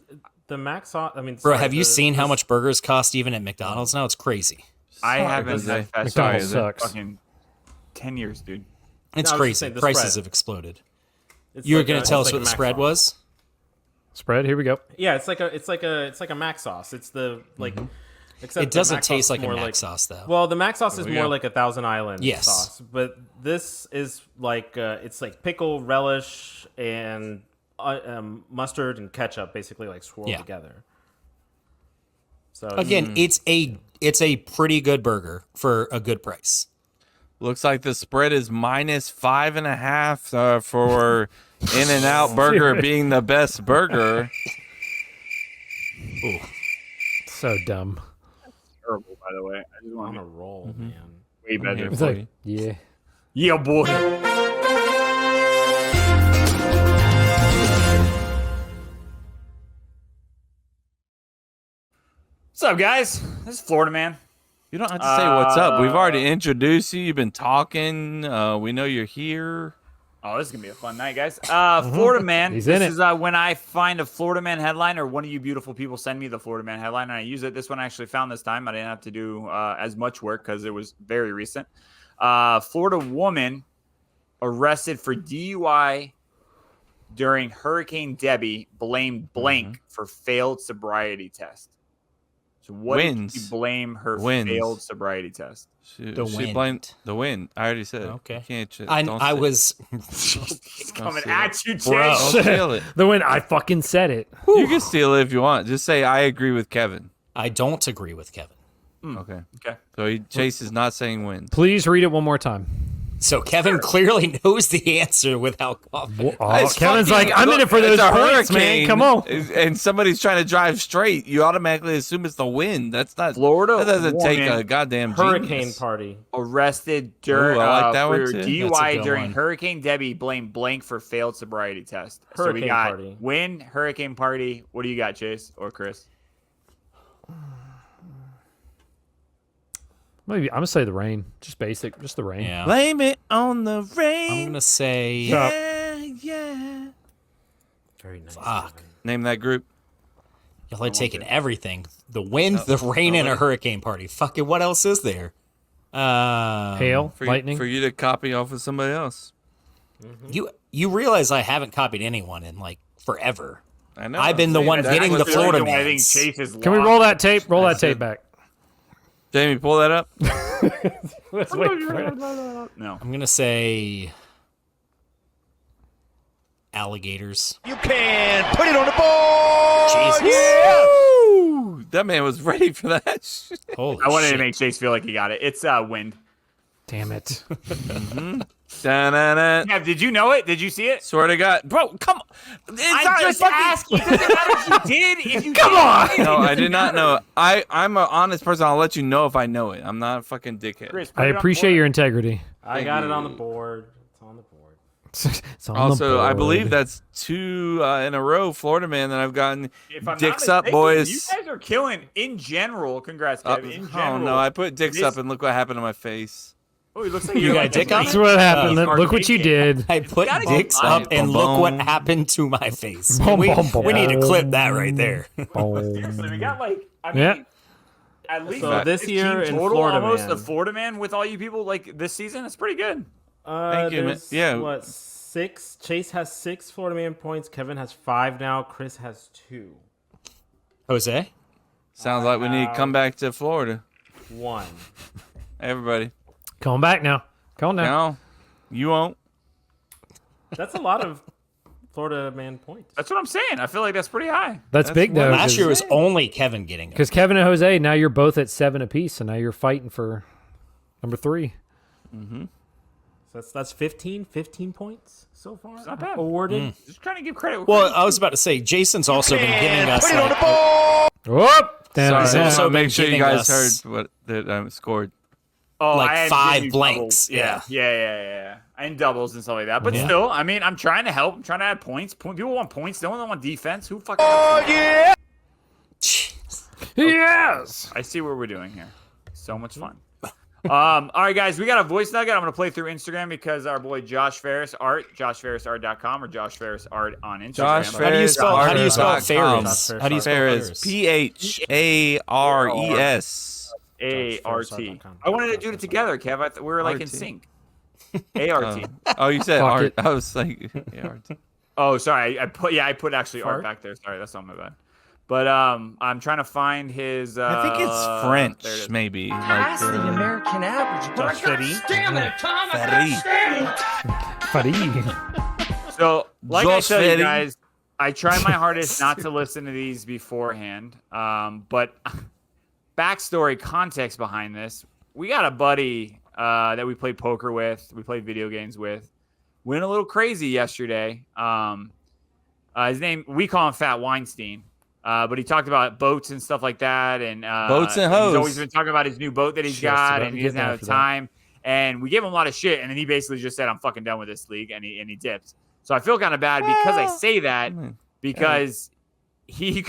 The max sauce. I mean, Bro, sorry, have you the- seen how this- much burgers cost even at McDonald's now? It's crazy. I haven't Jose. had fast McDonald's food sucks. fucking 10 years, dude. It's No, I was just crazy. saying the Prices spread. have exploded. it's You were like going a- to tell it's us like what the a spread mac was? sauce. Spread. Here we go. Yeah, it's like a mac sauce. It's the like. Except It the doesn't mac sauce taste is like a more mac sauce, though. Well, the mac sauce is we more go. like a Thousand Island Yes. sauce, but this is like it's like pickle, relish, and mustard and ketchup, basically like swirled Yeah. together. So Again, it's a pretty good burger for a good price. Looks like the spread is minus 5.5 for In-N-Out Burger being the best burger. So dumb. Terrible, by the way. I just want on to a roll, man. be way better. here It's for like, you. yeah. Yeah, boy. What's up, guys? This is Florida Man. You don't have to say what's up. We've already introduced you. You've been talking. We know you're here. Oh, this is gonna be a fun night, guys. Florida Man. He's this in it. is when I find a Florida Man headline, or one of you beautiful people send me the Florida Man headline, and I use it. This one I actually found this time. I didn't have to do as much work because it was very recent. Florida woman arrested for DUI during Hurricane Debbie blamed blank for failed sobriety test. So what Winds. did you blame her Winds. failed sobriety test? She wind. blamed the wind. I already said it. Okay. You can't don't I say- was It's coming steal at you, Bro. Chase. Don't steal it. The win. I fucking said it. You can steal it if you want. Just say I agree with Kevin. I don't agree with Kevin. Okay. Okay. So Chase is not saying wind. Please read it one more time. So Kevin clearly knows the answer without coughing. Oh, It's Kevin's fucking- like, I'm in it for it's those a points, man. hurricane, Come on. And somebody's trying to drive straight. You automatically assume it's the wind. That's not Florida That doesn't take woman a goddamn Hurricane genius. party. Arrested during Ooh, I like that one for too. That's a DUI good during one. Hurricane Debbie blamed blank for failed sobriety test. so we Hurricane got party. win, hurricane party. What do you got, Chase or Chris? Maybe I'm gonna say the rain. Just basic. Just the rain. Yeah. Blame it on the rain. I'm gonna say Yeah. Very nice. fuck. Name that group. Y'all are taking everything. The wind, the rain, and a hurricane party. Fucking what else is there? Hail, For, lightning. for you to copy off of somebody else. You realize I haven't copied anyone in like forever. I know. I've been the one That's getting the what's Florida reason why I think mans. Chase is Can we lost. roll that tape? Roll that That's tape it. back. Jamie, pull that up. Let's wait for it. No. I'm gonna say alligators. You can put it on the board. Jesus. Woo! That man was ready for that shit. Holy I wanted shit. to make Chase feel like he got it. It's wind. Damn it. Da-na-na. Yeah, did you know it? Did you see it? Swear to God. Bro, come on. It's I'm not just fucking- asking. It doesn't matter if you did. If you Come did, on. No, I did not know. I'm an honest person. I'll let you know if I know it. I'm not a fucking dickhead. Chris, put I it on appreciate board. your integrity. I got it on the board. It's on the board. It's on the Also, I board. believe that's 2 in a row, Florida man, that I've gotten. If I'm not Dicks up, mistaken, boys. You guys are killing in general. Congrats, Kevin. In Oh general. no, I put dicks this- up and look what happened to my face. Oh, he looks like You you're got like a dick on That's it? what happened. Uh, Look what you did. I put gotta get dicks mine. up and look what happened to my face. Boom, we, boom, boom. we need to clip that right there. Seriously, we got like I mean, Yeah. at least So this 15 year in total, Florida almost Man. a Florida man with all you people like this season. It's pretty good. Thank you, man. There's, Yeah. What, 6. Chase has 6 Florida Man points. Kevin has 5 now. Chris has 2. Jose? Sounds like we need to come back to Florida. 1. Everybody. Come on back now. Come on now. No, you won't. That's a lot of Florida Man points. That's what I'm saying. I feel like that's pretty high. That's big though. Last year was only Kevin getting it. Because Kevin and Jose, now you're both at 7 apiece, so now you're fighting for number 3. So that's 15 points so far. It's not bad. Awarded. Just trying to give credit. Well, I was about to say, Jason's also been giving us like, Whoop! Sorry, He's also been make sure you giving guys us- heard what that I scored. Oh, like I had 5 given you blanks. doubles. Yeah. Yeah. And doubles and stuff like that. But Yeah. still, I mean, I'm trying to help. I'm trying to add points. People want points. They don't want defense. Who fucking? Oh yeah. Yes! I see what we're doing here. So much fun. All right, guys, we got a voice nugget. I'm going to play through Instagram because our boy Josh Phares Art, joshpharesart.com or Josh Phares Art on Instagram. Josh How do you spell Phares? How do you spell Phares? PHARES. ART. I wanted to do it together, Kev. We were like in RT. sync. ART. Oh, you said Fuck art. it. I was like, ART. Oh, sorry. I put actually art Fart? back there. Sorry, that's not my bad. But I'm trying to find his. I think it's there it French, is. maybe. Past the Like, American average. But I gotta stand it, Tom. I gotta stand it. So, like I Josh tell you Phares. guys, I try my hardest not to listen to these beforehand. But backstory, context behind this: we got a buddy that we played poker with, we played video games with, went a little crazy yesterday. His name, we call him Fat Weinstein. But he talked about boats and stuff like that, and Boats and hoes. He's always been talking about his new boat that he's Just got, about and to he get doesn't there have for that. time. And we gave him a lot of shit, and then he basically just said, "I'm fucking done with this league," and he dipped. So I feel kind of bad because I say that because he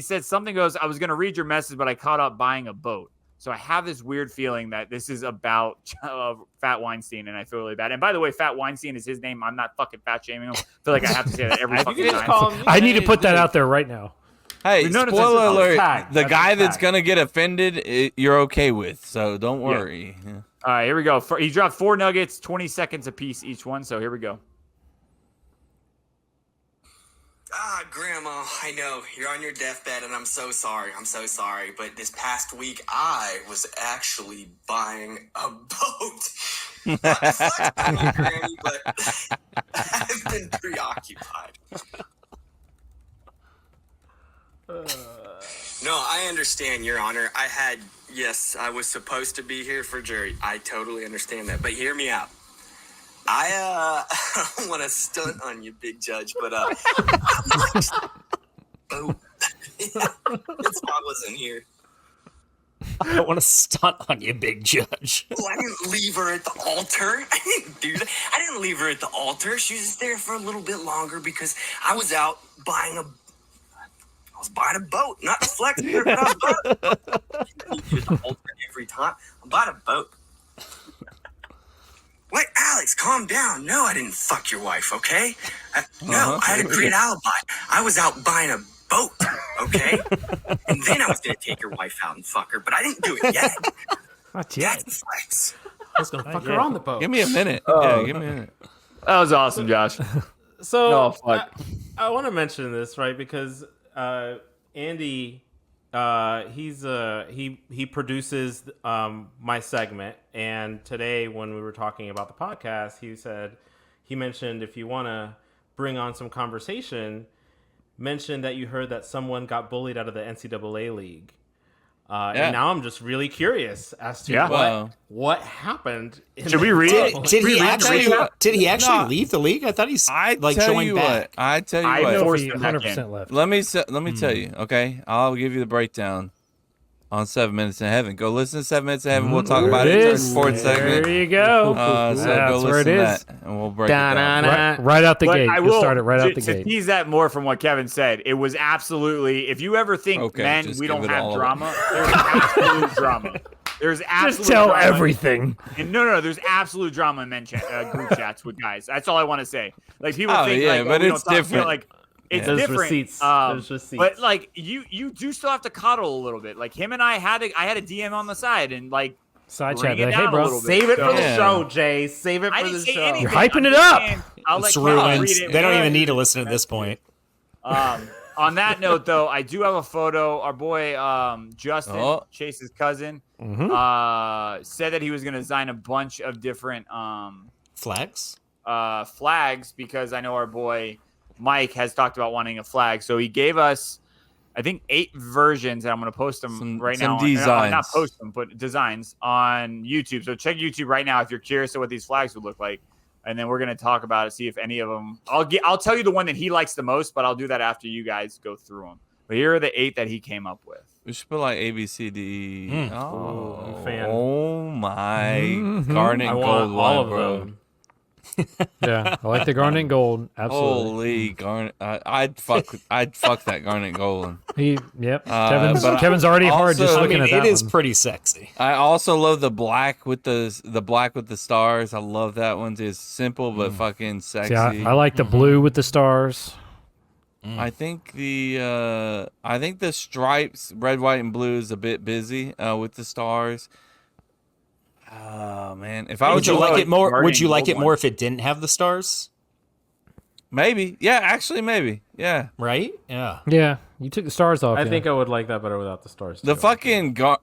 said something goes, "I was gonna read your message, but I caught up buying a boat." So I have this weird feeling that this is about Fat Weinstein, and I feel really bad. And by the way, Fat Weinstein is his name. I'm not fucking fat shaming him. I feel like I have to say that every You fucking can just time. call him. I need to put that out there right now. hey, We noticed spoiler that's a alert: tag. the That's guy a that's tag. gonna get offended, you're okay with. So don't worry. Yeah. All right, here we go. He dropped 4 nuggets, 20 seconds apiece each one. So here we go. Ah, Grandma, I know you're on your deathbed, and I'm so sorry. I'm so sorry. But this past week, I was actually buying a boat. Not to flex on you, Granny, but I've been preoccupied. No, I understand, Your Honor. Yes, I was supposed to be here for jury. I totally understand that. But hear me out. I don't want to stunt on you, big judge, but oh, that's why I wasn't here. I don't want to stunt on you, big judge. Oh, I didn't leave her at the altar. I didn't do that. I didn't leave her at the altar. She was just there for a little bit longer because I was out buying a boat, not to flex here, but I was buying a boat. I didn't leave you at the altar every time. I bought a boat. Wait, Alex, calm down. No, I didn't fuck your wife, okay? No, I had a great alibi. I was out buying a boat, okay? And then I was going to take your wife out and fuck her, but I didn't do it yet. Not yet. That's the flex. I was gonna fuck her on the boat. Give me a minute. Yeah, give me a minute. That was awesome, Josh. So No, fuck. I want to mention this, right? Because Andy, he produces my segment, and today when we were talking about the podcast, he mentioned if you want to bring on some conversation, mention that you heard that someone got bullied out of the NCAA league. And now I'm just really curious as to Wow. what happened. Should we read it? Did he Read the actually? recap? Did he actually No. leave the league? I thought he's I like tell joined you back. what. I tell you I what. know. If Forced he him back 100% left. Let me tell you. Okay, I'll give you the breakdown on 7 Minutes in Heaven. Go listen to 7 Minutes in Heaven. We'll talk about it in our sports There segment. you go. So That's go where it listen to is. that, and we'll break it down. Right out the But gate. I You will start it right out the to gate. tease that more from what Kevin said. It was absolutely. If you ever think Okay, men, just we give don't it have all drama. There's absolute drama. There's absolute Just tell drama. everything. And no, there's absolute drama in men group chats with guys. That's all I want to say. Like people Oh, think, yeah, like, but we don't it's talk, you know, different. like it's There's different. receipts. There's receipts. But like you do still have to cuddle a little bit. Like him and I had a DM on the side and like Side bring chat. it Like, down hey, a bro. little bit. Save it for the Yeah. show, Jay. Save it I for didn't the say show. anything. You're hyping I'm it just up. saying- I'll let It's Cal ruined. read it. They don't even need to listen at this point. On that note, though, I do have a photo. Our boy Justin, Chase's cousin, said that he was going to design a bunch of different Flags because I know our boy Mike has talked about wanting a flag. So he gave us, I think, 8 versions, and I'm going to post them right now. Not post them, but designs on YouTube. So check YouTube right now if you're curious of what these flags would look like. And then we're going to talk about it, see if any of them – I'll tell you the one that he likes the most, but I'll do that after you guys go through them. But here are the 8 that he came up with. We should put like A, B, C, D. I'm a fan. Oh, my. Garnet I gold want all of bro. them. Yeah, I like the garnet and gold. Absolutely. Holy garnet! I'd fuck that garnet gold one. Kevin's already hard just looking at that. It is pretty sexy. I also love the black with the stars. I love that one. It's simple but fucking sexy. See, I like the blue with the stars. I think the stripes, red, white, and blue is a bit busy with the stars. Oh man, if I would you like it more? Would you like it one. more if it didn't have the stars? Maybe, yeah, actually, maybe, yeah. Right? Yeah. Yeah, you took the stars off. I think I would like that better without the stars. The too. fucking No,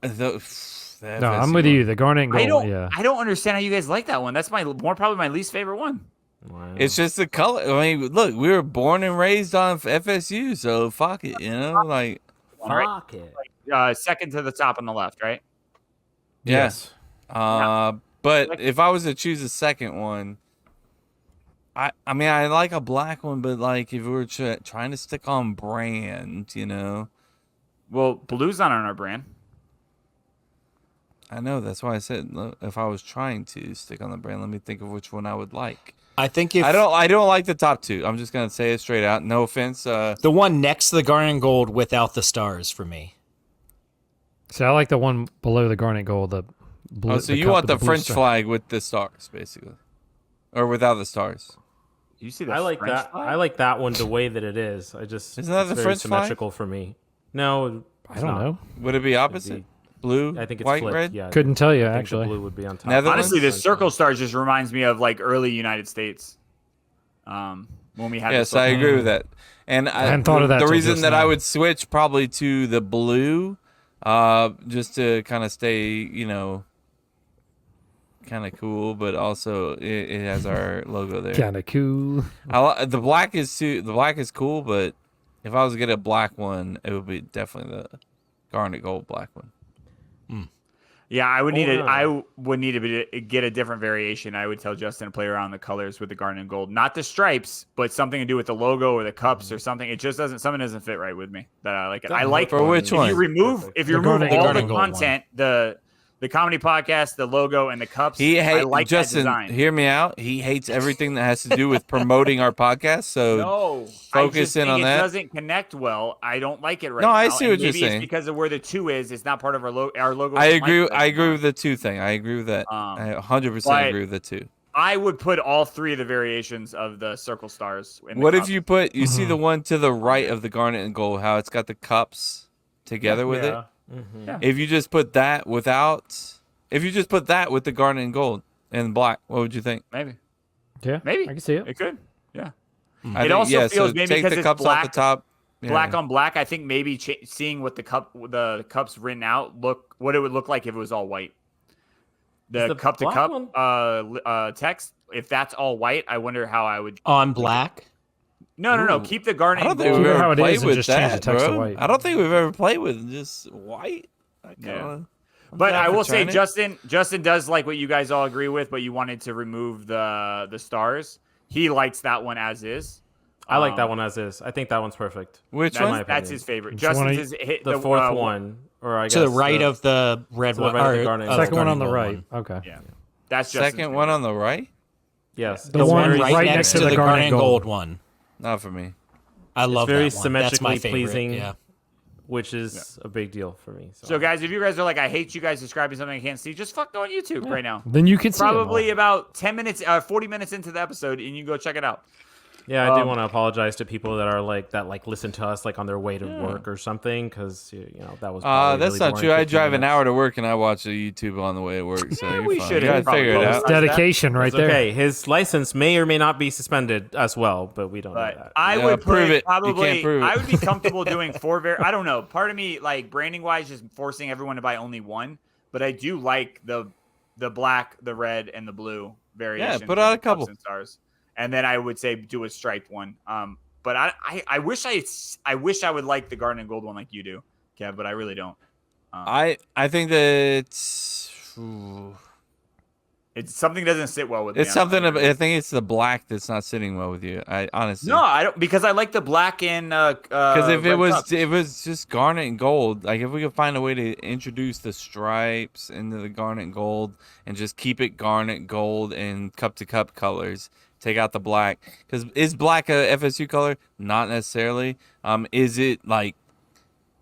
I'm with you. The garnet and gold. I don't understand how you guys like that one. That's probably my least favorite one. Wow. It's just the color. I mean, look, we were born and raised on FSU, so fuck it, you know, like. Fuck it. Second to the top on the left, right? Yes. But if I was to choose a second one, I mean, I like a black one, but like if we were trying to stick on brand, you know. Well, blue's not on our brand. I know, that's why I said if I was trying to stick on the brand, let me think of which one I would like. I think if I don't like the top 2. I'm just gonna say it straight out. No offense. The one next to the garnet and gold without the stars for me. See, I like the one below the garnet gold. The blue. So you want the French flag with the stars, basically, or without the stars? You see the I like French that. flag? I like that one the way that it is. I just Isn't that it's the very French flag? symmetrical for me. No, I don't know. Would it be opposite? Blue, I think it's white, flipped. red. Yeah, Couldn't tell you I think actually. the blue would be on top. Netherlands? Honestly, the circle stars just reminds me of like early United States. When we had Yes, I agree with that. And I hadn't thought of that The till reason just that now. I would switch probably to the blue, just to kind of stay, you know, kind of cool, but also it has our logo there. Kind of cool. The black is cool, but if I was to get a black one, it would be definitely the garnet gold black one. Yeah, I would need to get a different variation. I would tell Justin to play around the colors with the garnet and gold, not the stripes, but something to do with the logo or the cups or something. It just something doesn't fit right with me. That I like it. I like For which one? If you remove garnet all and the gold content, the comedy podcast, the logo, and the cups, I like Justin, that design. hear me out. He hates everything that has to do with promoting our podcast. So No, focus I just in think on it that. doesn't connect well. I don't like it right No, now. I see what And you're maybe saying. It's because of where the 2 is. It's not part of our logo. Our logo. I is agree. Mike I agree does with the 2 thing. I agree with that. I 100% agree with the 2. I would put all 3 of the variations of the circle stars. In the What if cup. you put? You see the one to the right of the garnet and gold? How it's got the cups together with it. Yeah. If you just put that without, if you just put that with the garnet and gold and black, what would you think? Maybe. Yeah, Maybe. I can see it. It could. Yeah. I It think, also feels so maybe take because the it's cups black, off the top. Yeah. black on black. I think maybe seeing what the cups written out what it would look like if it was all white. The cup to black cup one? text. If that's all white, I wonder how I would. On black? No. Ooh. Keep the garnet. I don't and think gold. we've how ever it played is and with just change the that, text to bro. white. I don't think we've ever played with just white. But I will say, Justin does like what you guys all agree with, but you wanted to remove the stars. He likes that one as is. I like that one as is. I think that one's perfect. Which That's one? my That's opinion. his favorite. Which Justin's one is hit The fourth one, or I guess To the right of the red to the one. right of the or garnet of and Second one on the garnet right. gold Okay. Yeah, that's Justin's Second one on the right? Yes, The it's one very, right, right next to the garnet and gold one. Not for me. I love very that one. That's my symmetrically favorite. pleasing. Yeah. which is a big deal for me. So guys, if you guys are like, I hate you guys describing something I can't see, just fuck go on YouTube right now. Then you can see Probably about 10 minutes, 40 minutes into the episode, and you go check it out. Yeah, I do want to apologize to people that are like listen to us like on their way to work or something, because that was. That's really not boring true. I 15 drive an minutes. hour to work and I watch the YouTube on the way to work. So you're we fine. should You gotta figure it out. Dedication right It's there. okay. His license may or may not be suspended as well, but we don't know But that. I Yeah, would prove put it. You probably. can't prove it. I would be comfortable doing 4 I don't know. Part of me, like branding wise, just forcing everyone to buy only one. But I do like the black, the red, and the blue variations. Yeah, put out a of the couple. Cups and stars, and then I would say do a striped one. But I wish I would like the garnet and gold one like you do, Kev. But I really don't. I think that It's something that doesn't sit well with me. it's something. I think it's the black that's not sitting well with you. I honestly. No, I don't, because I like the black and Because if it red was cups. it was just garnet and gold, like if we could find a way to introduce the stripes into the garnet and gold and just keep it garnet, gold, and cup to cup colors, take out the black. Because is black a FSU color? Not necessarily. Is it like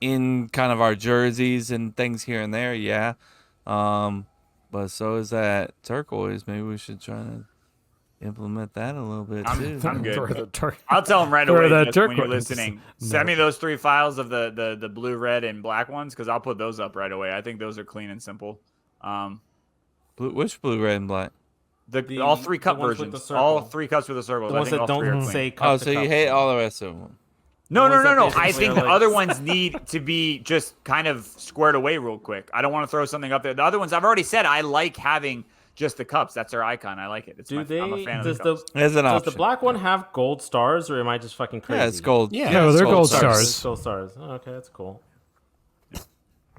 in kind of our jerseys and things here and there? Yeah. But so is that turquoise. Maybe we should try to implement that a little bit too. I'm good. Throw the turkey. I'll tell them right Throw away that just when you're turquoise. listening. Send me those 3 files of the blue, red, and black ones, because I'll put those up right away. I think those are clean and simple. Which blue, red, and black? All 3 cup the ones with versions. the circle. All 3 cups with the circles. The I ones think that all 3 are don't clean. say cup Oh, to so you cup. hate all the rest of them. No. ones that I basically think are the like- other ones need to be just kind of squared away real quick. I don't want to throw something up there. The other ones, I've already said, I like having just the cups. That's our icon. I like it. I'm a fan of the cups. As an Does option. the black one have gold stars, or am I just fucking crazy? Yeah, it's gold. Yeah. No, it's they're gold It's stars. gold stars. Oh, okay, that's cool.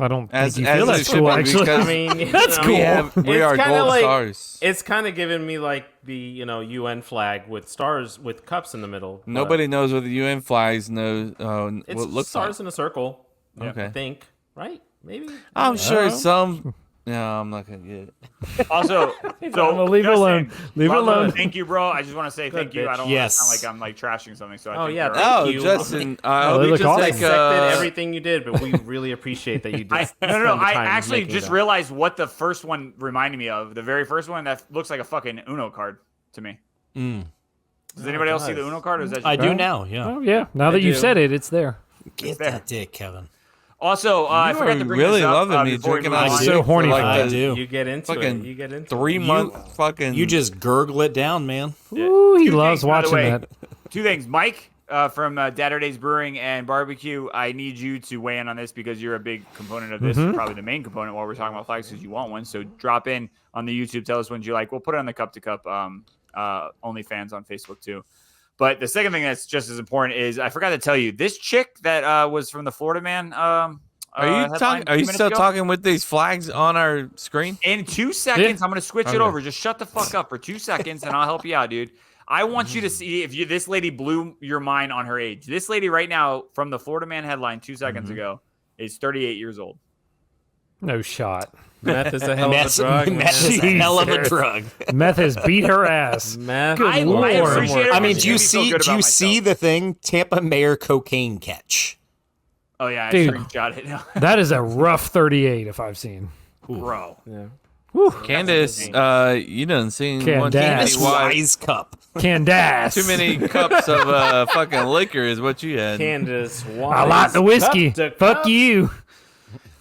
I don't As- think you as feel it that's should cool, be, actually. because- I mean, That's you know, cool. We are It's kinda gold like- stars. It's kind of giving me like the UN flag with stars with cups in the middle. but Nobody knows what the UN flags know. It's what it looks stars like. in a circle. Okay. I think right? Maybe. I'm sure some. No, I'm not gonna get it. Also, I'm gonna leave it alone. Leave it Lava, alone. Thank you, bro. I just want to say thank you. I don't want Yes. to sound like I'm like trashing something. So I Oh, think yeah, you're thank right. Oh, you. Justin. I Oh, hope they you look just awesome. like Dissected everything you did, but we really appreciate that you did. No. spend I the time actually making just that. realized what the first one reminded me of. The very first one that looks like a fucking Uno card to me. Does anybody else see the does. Uno card? Or is that just I do Well, now. Yeah. Oh, yeah. Now that you've do. said it, it's there. Get there. that dick, Kevin. Also, I forgot to bring really this up, loving me before we drinking move out on. of so dick for horny like for I the do. You get into fucking it. You get into 3 it. month fucking. You just gurgle it down, man. Ooh, he Two loves things, by the watching way. that. 2 things. Mike from Datter Days Brewing and Barbecue, I need you to weigh in on this because you're a big component of this, probably the main component while we're talking about flags because you want one. So drop in on the YouTube. Tell us ones you like. We'll put it on the Cup to Cup OnlyFans on Facebook too. But the second thing that's just as important is I forgot to tell you, this chick that was from the Florida Man. Are you headline talking? 2 Are you minutes still ago. talking with these flags on our screen? In 2 seconds, Yeah. I'm going to switch it Okay. over. Just shut the fuck up for 2 seconds, and I'll help you out, dude. I want you to see if this lady blew your mind on her age. This lady right now, from the Florida Man headline 2 seconds ago, is 38 years old. No shot. Meth is a hell of a Meth, drug. meth is a hell of a Jesus. drug. Meth has beat her ass. Meth. Good I Lord. appreciate it. I mean, It do you makes me feel see? good Do you about see myself. the thing? Tampa Mayor cocaine catch. Oh yeah, I Dude. screenshot it now. That is a rough 38 if I've seen. Bro. Woo. Candace, you done seen one too Candace. many Wise cup. Candace. too many cups of fucking liquor is what you had. Candace. I like the whiskey. Fuck you.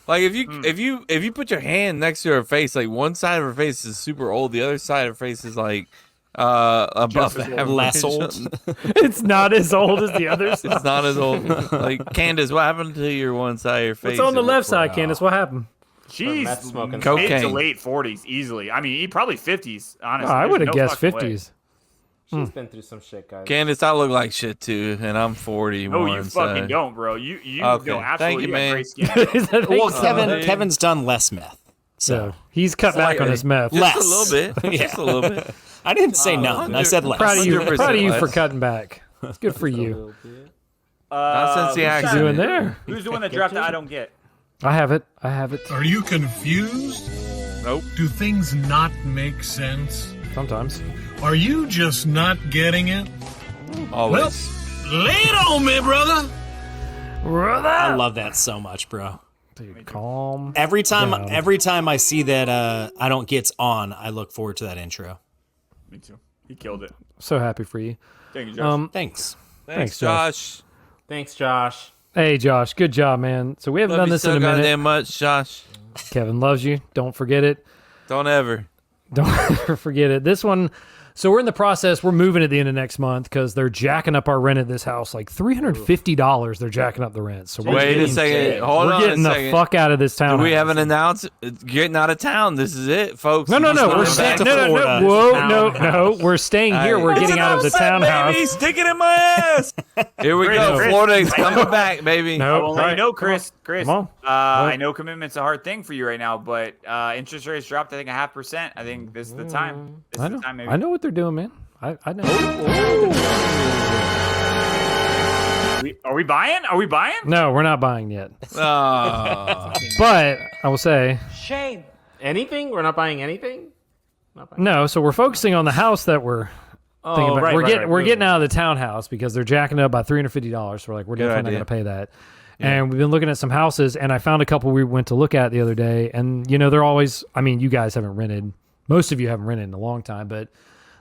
Like if you put your hand next to her face, like one side of her face is super old, the other side of her face is like above Just as old. average. Less old. It's not as old as the others. It's not as old. Like Candace, what happened to your one side of your face? What's on the left side, Candace? What happened? She's meth smoking. mid Cocaine. to late 40s easily. I mean, probably 50s, honestly. Oh, I There's would have no guessed fucking way. 50s. She's been through some shit, guys. Candace, I look like shit too, and I'm 40. No, you fucking don't, bro. You Okay. no, Thank absolutely you, got man. great skin. Well, so. Kevin's done less meth. So he's cut back on Slightly. his meth. Just Less. a little bit. Yeah. Just a little bit. I didn't say none. I said less. Proud of you. 100% Proud of you for less. cutting back. It's good for you. Not since the who's accident. Doing there. Who's the one that dropped the I don't get? I have it. I have it. Are you confused? Nope. Do things not make sense? Sometimes. Are you just not getting it? Always. Lay it on me, brother. I love that so much, bro. Dude, calm. Every time down. I see that I don't gets on, I look forward to that intro. Me too. He killed it. So happy for you. Thank you, Josh. Thanks. Thanks, Josh. Thanks, Josh. Hey, Josh. Good job, man. So we haven't Love done you this so in a minute. goddamn much, Josh. Kevin loves you. Don't forget it. Don't ever. Don't ever forget it. This one, so we're in the process. We're moving at the end of next month because they're jacking up our rent at this house like $350. They're jacking up the rent. So Wait a second. Hold we're on getting a the second. fuck out of this town. Do we have an announcement? Getting out of town. This is it, folks. No. You just We're wanna staying. back- No. Whoa, no. We're staying here. We're It's getting an out of the upset, townhouse. Baby. Stick it in my ass. Here we go. Chris. Florida's coming back, baby. No, Well, you know, Chris. Come on. I know commitment's a hard thing for you right now, but interest rates dropped, I think, 0.5%. I think this is the time. This is the time, maybe. I know what they're doing, man. I know. Are we buying? Are we buying? No, we're not buying yet. Oh. But I will say, Shame. Anything? We're not buying anything? no. So we're focusing on the house that we're thinking about. We're getting out of the townhouse because they're jacking it up by $350. So we're like, we're definitely not idea. going to pay that. And we've been looking at some houses, and I found a couple we went to look at the other day. And you know, they're always. I mean, you guys haven't rented. Most of you haven't rented in a long time, but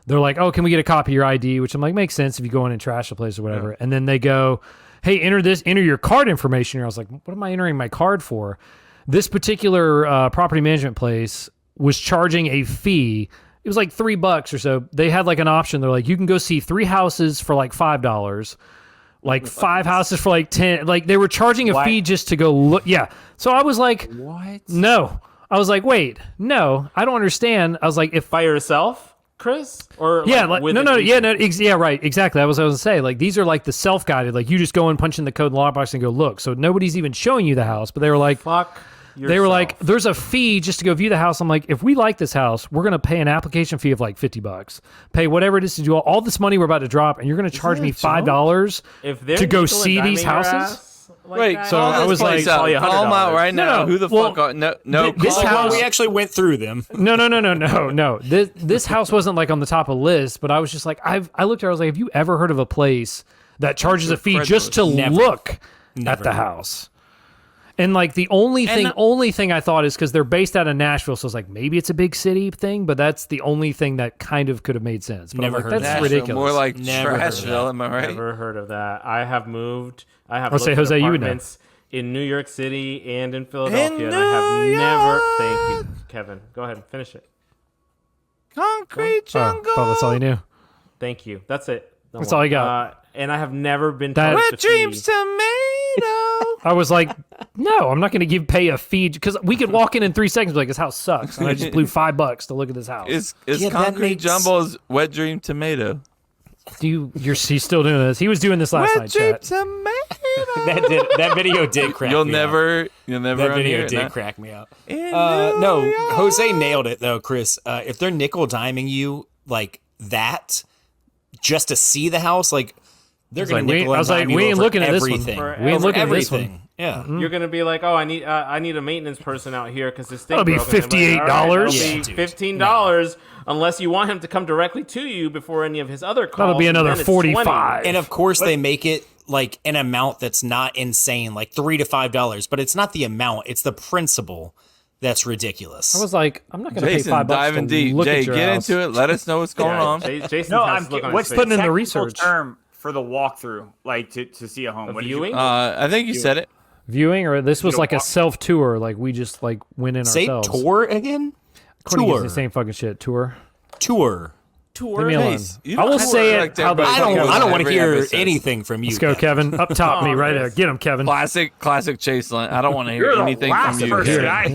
they're like, oh, can we get a copy of your ID? Which I'm like, makes sense if you go in and trash the place or whatever. And then they go, hey, enter your card information here. I was like, what am I entering my card for? This particular property management place was charging a fee. It was like $3 or so. They had like an option. They're like, you can go see 3 houses for like $5, like 5 houses for like 10. Like they were charging a fee just to go look. Yeah. So I was like, What? no. I was like, wait, no, I don't understand. I was like, if By yourself, Chris? Or yeah, like, like, with no, a yeah, agent? yeah, right, exactly. That was what I was gonna say. Like these are like the self-guided. Like you just go and punch in the code in the lockbox and go look. So nobody's even showing you the house, but they were like, Fuck yourself. they were like, there's a fee just to go view the house. I'm like, if we like this house, we're gonna pay an application fee of like $50, pay whatever it is to do all this money we're about to drop, and you're gonna charge me $5 if they're to go nickel and see these diming your houses. ass like Wait, that, so call I this was place like, out. call you Call them out $100. right now. No, Who the well, fuck are no? this call house- We actually went through them. No. This house wasn't like on the top of the list, but I was just like, I looked at it, I was like, have you ever heard of a place that charges a fee just to Never. look at Never. the house? And like the only thing I thought is because they're based out of Nashville, so it's like maybe it's a big city thing, but that's the only thing that kind of could have made sense. But Never I'm like, heard of that's that. ridiculous. More like Never heard of Trashville, that. am I right? Never heard of that. I have moved. I have I'll say, looked at Jose, you would know. apartments in New York City and in Philadelphia, and I New have never. York. Thank you, Kevin. Go ahead and finish it. Concrete Oh, jungle. but that's all you knew. Thank you. That's it. No That's more. all you got. And I have never been That- charged Wet a fee. dreams tomato. I was like, no, I'm not going to pay a fee because we could walk in 3 seconds and be like, this house sucks. And I just blew $5 to look at this house. Is Yeah, that concrete makes- jumbo's wet dream tomato? He's still doing this. He was doing this last Wet night, dream chat. tomato. That video did crack You'll me up. never That unhear video it, did no? crack me up. In No, New York. Jose nailed it though, Chris. If they're nickel diming you like that, just to see the house, like they're was gonna like, we- nickel I was and like, dime you we ain't over looking at this one. everything. For- We ain't Over looking at this one. everything. Yeah. You're gonna be like, oh, I need a maintenance person out here because this thing That'll be broke. And they're like, $58. "All right, Yeah, that'll dude. be $15 unless you want him to come directly to you before any of his other calls. That'll be and another then it's 20. $45. And of course, they make it like an amount that's not insane, like $3 to $5. But it's not the amount; it's the principle that's ridiculous. I was like, I'm not going to pay Jason, $5 diving to deep. look Jay, at your get house. into it. Let us know what's going Yeah, on. Jason No, has to look on what's his the putting in the technical research. term for the walkthrough, like to see a home? A What did you- viewing? I think you said it. Viewing, or this was don't like a walk- self-tour. Like we just like went in Say ourselves. tour again. According to Tour. the same fucking shit. Tour. Tour. Leave me alone. Nice. You I will don't say it correct how the everybody. fuck I don't want to Every hear episode. anything from you. Let's go, Kevin. Up top, me right there. Get him, Kevin. Classic Chase line. I don't want to hear You're the anything last from you. person Here. I-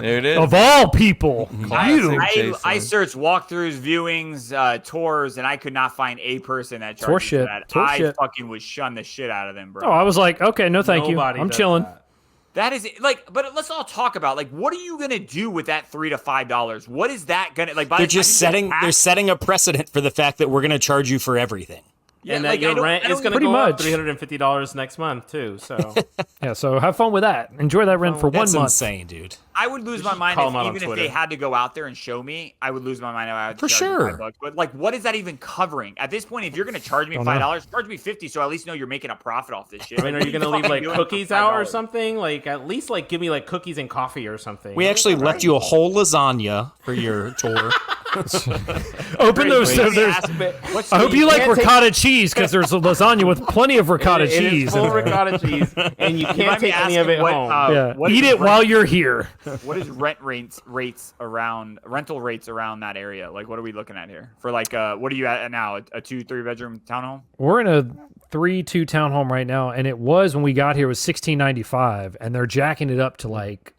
There it is. Of all people, Classic I Chase searched walkthroughs, viewings, tours, and I could not find a person that charged me for shit. that. Tour I shit. fucking would shun the shit out of them, bro. oh, I was like, okay, no, thank Nobody you. I'm does chilling. that. That is like, but let's all talk about like, what are you gonna do with that $3 to $5? What is that gonna like? By They're the time just you get setting. past- They're setting a precedent for the fact that we're going to charge you for everything. Yeah, And that like, I your don't- rent I is don't- going to pretty go up much. $350 next month too. So Yeah, so have fun with that. Enjoy that rent for 1 That's month. insane, dude. I would lose my mind call them out on even if Twitter. they had to go out there and show me. I would lose my mind. If I had to For charge me sure. $5. But like, what is that even covering? At this point, if you're gonna charge me Don't know. $5, charge me $50, so I at least know you're making a profit off this shit. I mean, are you going to leave like cookies out or something? Like at least like give me like cookies and coffee or something. We actually left you a whole lasagna for your tour. Open those. I hope you like ricotta cheese because there's a lasagna with plenty of ricotta It cheese. is full in there. ricotta cheese, and you can't take any of it home. Yeah. what Eat is it while you're here. What is rental rates around that area? Like, what are we looking at here for? Like, what are you at now? A 2-3 bedroom townhome? We're in a 3-2 townhome right now, and it was when we got here was $1,695, and they're jacking it up to like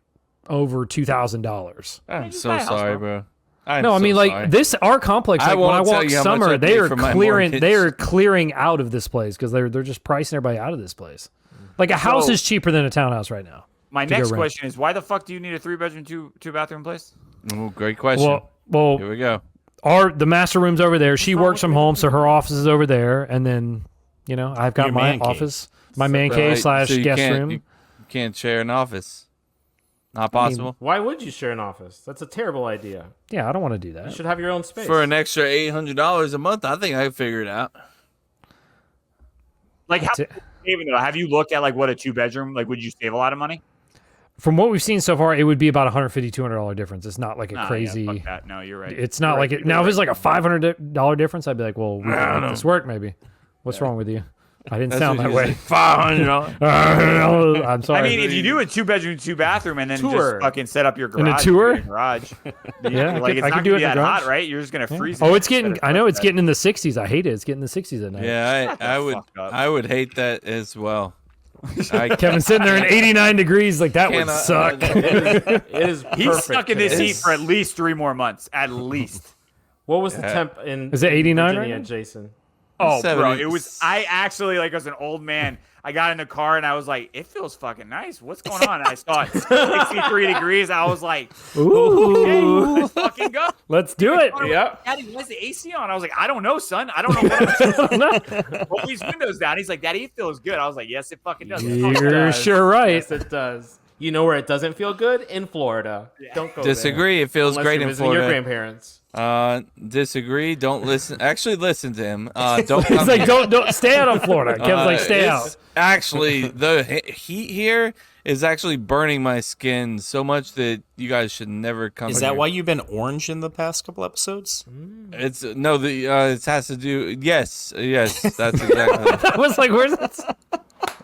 over $2,000. I'm so sorry, bro. I mean, like this, our complex. Like when I walk summer, they are clearing out of this place because they're just pricing everybody out of this place. Like a house is cheaper than a townhouse right now. My next question is, why the fuck do you need a 3-bedroom, two bathroom place? Oh, great question. Well, here we go. The master room's over there. She works from home, so her office is over there, and then I've got my office, my man cave / guest room. You can't share an office. Not possible. Why would you share an office? That's a terrible idea. Yeah, I don't want to do that. You should have your own space. For an extra $800 a month, I think I can figure it out. Like, have you looked at like what a 2-bedroom? Like, would you save a lot of money? From what we've seen so far, it would be about $150, $200 difference. It's not like a crazy. Yeah, fuck that. No, you're right. It's not like it. Now, if it's like a $500 difference, I'd be like, well, we can make this work maybe. What's wrong with you? I didn't sound that way. $500. I'm sorry. I mean, if you do a 2-bedroom, 2-bathroom, and then just fucking set up your garage. In a tour? Yeah, like it's not gonna be that hot, right? You're just gonna freeze. Oh, it's getting. I know it's getting in the 60s. I hate it. It's getting in the 60s at night. Yeah, I would hate that as well. Kevin's sitting there in 89 degrees, like that would suck. It is. He's stuck in this heat for at least 3 more months, at least. What was the temp in? Is it 89 Virginia, right? Jason? Oh, bro, it was. I actually, like, as an old man, I got in the car and I was like, "It feels fucking nice. What's going on?" And I saw it 63 degrees. I was like, "Ooh, let's fucking go. Let's do it." Yeah. Daddy, why's the AC on? I was like, "I don't know, son. I don't know what I'm doing." Roll these windows down. He's like, "Daddy, it feels good." I was like, "Yes, it fucking does." You're sure right. Yes, it does. You know where it doesn't feel good? In Florida. Yeah. Don't go Disagree. there. It feels Unless great you're in visiting Florida. Your grandparents. Disagree. Don't listen. Actually, listen to him. Don't. He's like, don't stay out of Florida. Kevin's like, stay out. Actually, the heat here is actually burning my skin so much that you guys should never come. Is that why you've been orange in the past couple episodes? It's no. It has to do. Yes. That's exactly. I was like, where's that?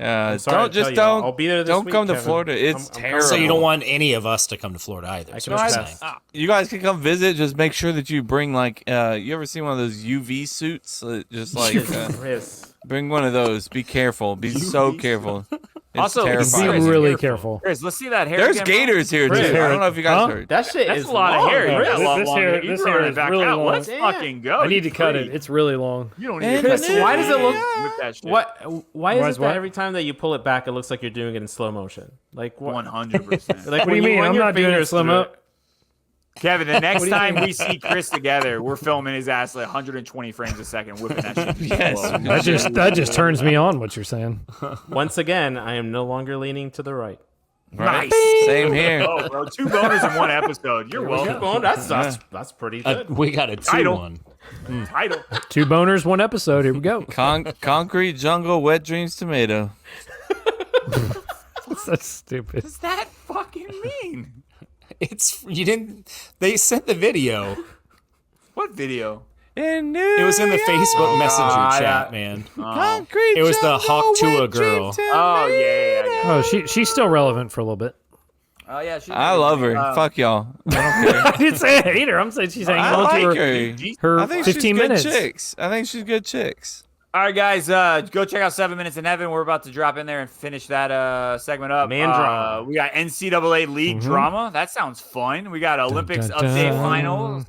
I'll be there this don't week, come to Kevin. Florida. It's terrible. So you don't want any of us to come to Florida either. I So can what you're pass. saying. You guys can come visit. Just make sure that you bring like. You ever seen one of those UV suits? Just like Chris. bring one of those. Be careful. Be so careful. It's Also, terrifying. Be really careful. Chris, let's see that hair. There's again, bro. gators here too. Chris, I don't know if you guys heard. That shit That's is a lot long, of hair. You Chris. got a lot This longer. hair- You this growing hair it is back really out. long. Let's fucking go. I need to You cut freak. it. It's really long. You don't need Chris, to why does it look? with that shit. Why is it what? that every time that you pull it back, it looks like you're doing it in slow motion? Like what? 100%. Like What do you mean? I'm not doing it slow mo. Kevin, the next time we see Chris together, we're filming his ass like 120 frames a second, whipping that shit. Yes. That just turns me on. What you're saying? Once again, I am no longer leaning to the right. Right. Same here. Oh, bro, 2 boners in one episode. You're welcome. Well, that's pretty good. We got a 2-1. Title. 2 boners, 1 episode. Here we go. Concrete jungle, wet dreams tomato. That's stupid. What does that fucking mean? They sent the video. What video? It was in the Facebook Messenger chat, man. Concrete It was the jungle, Hawk Tua wet girl. dreams tomato. Oh, yeah. Oh, she's still relevant for a little bit. Oh, yeah. I love her. Fuck y'all. I don't care. I didn't say I hate her. I'm saying she's hanging I on like to her. her I think 15 she's minutes. good chicks. I think she's good chicks. All right, guys, go check out 7 Minutes in Heaven. We're about to drop in there and finish that segment up. Man drama. We got NCAA League drama. That sounds fun. We got Olympics dun, update dun. finals.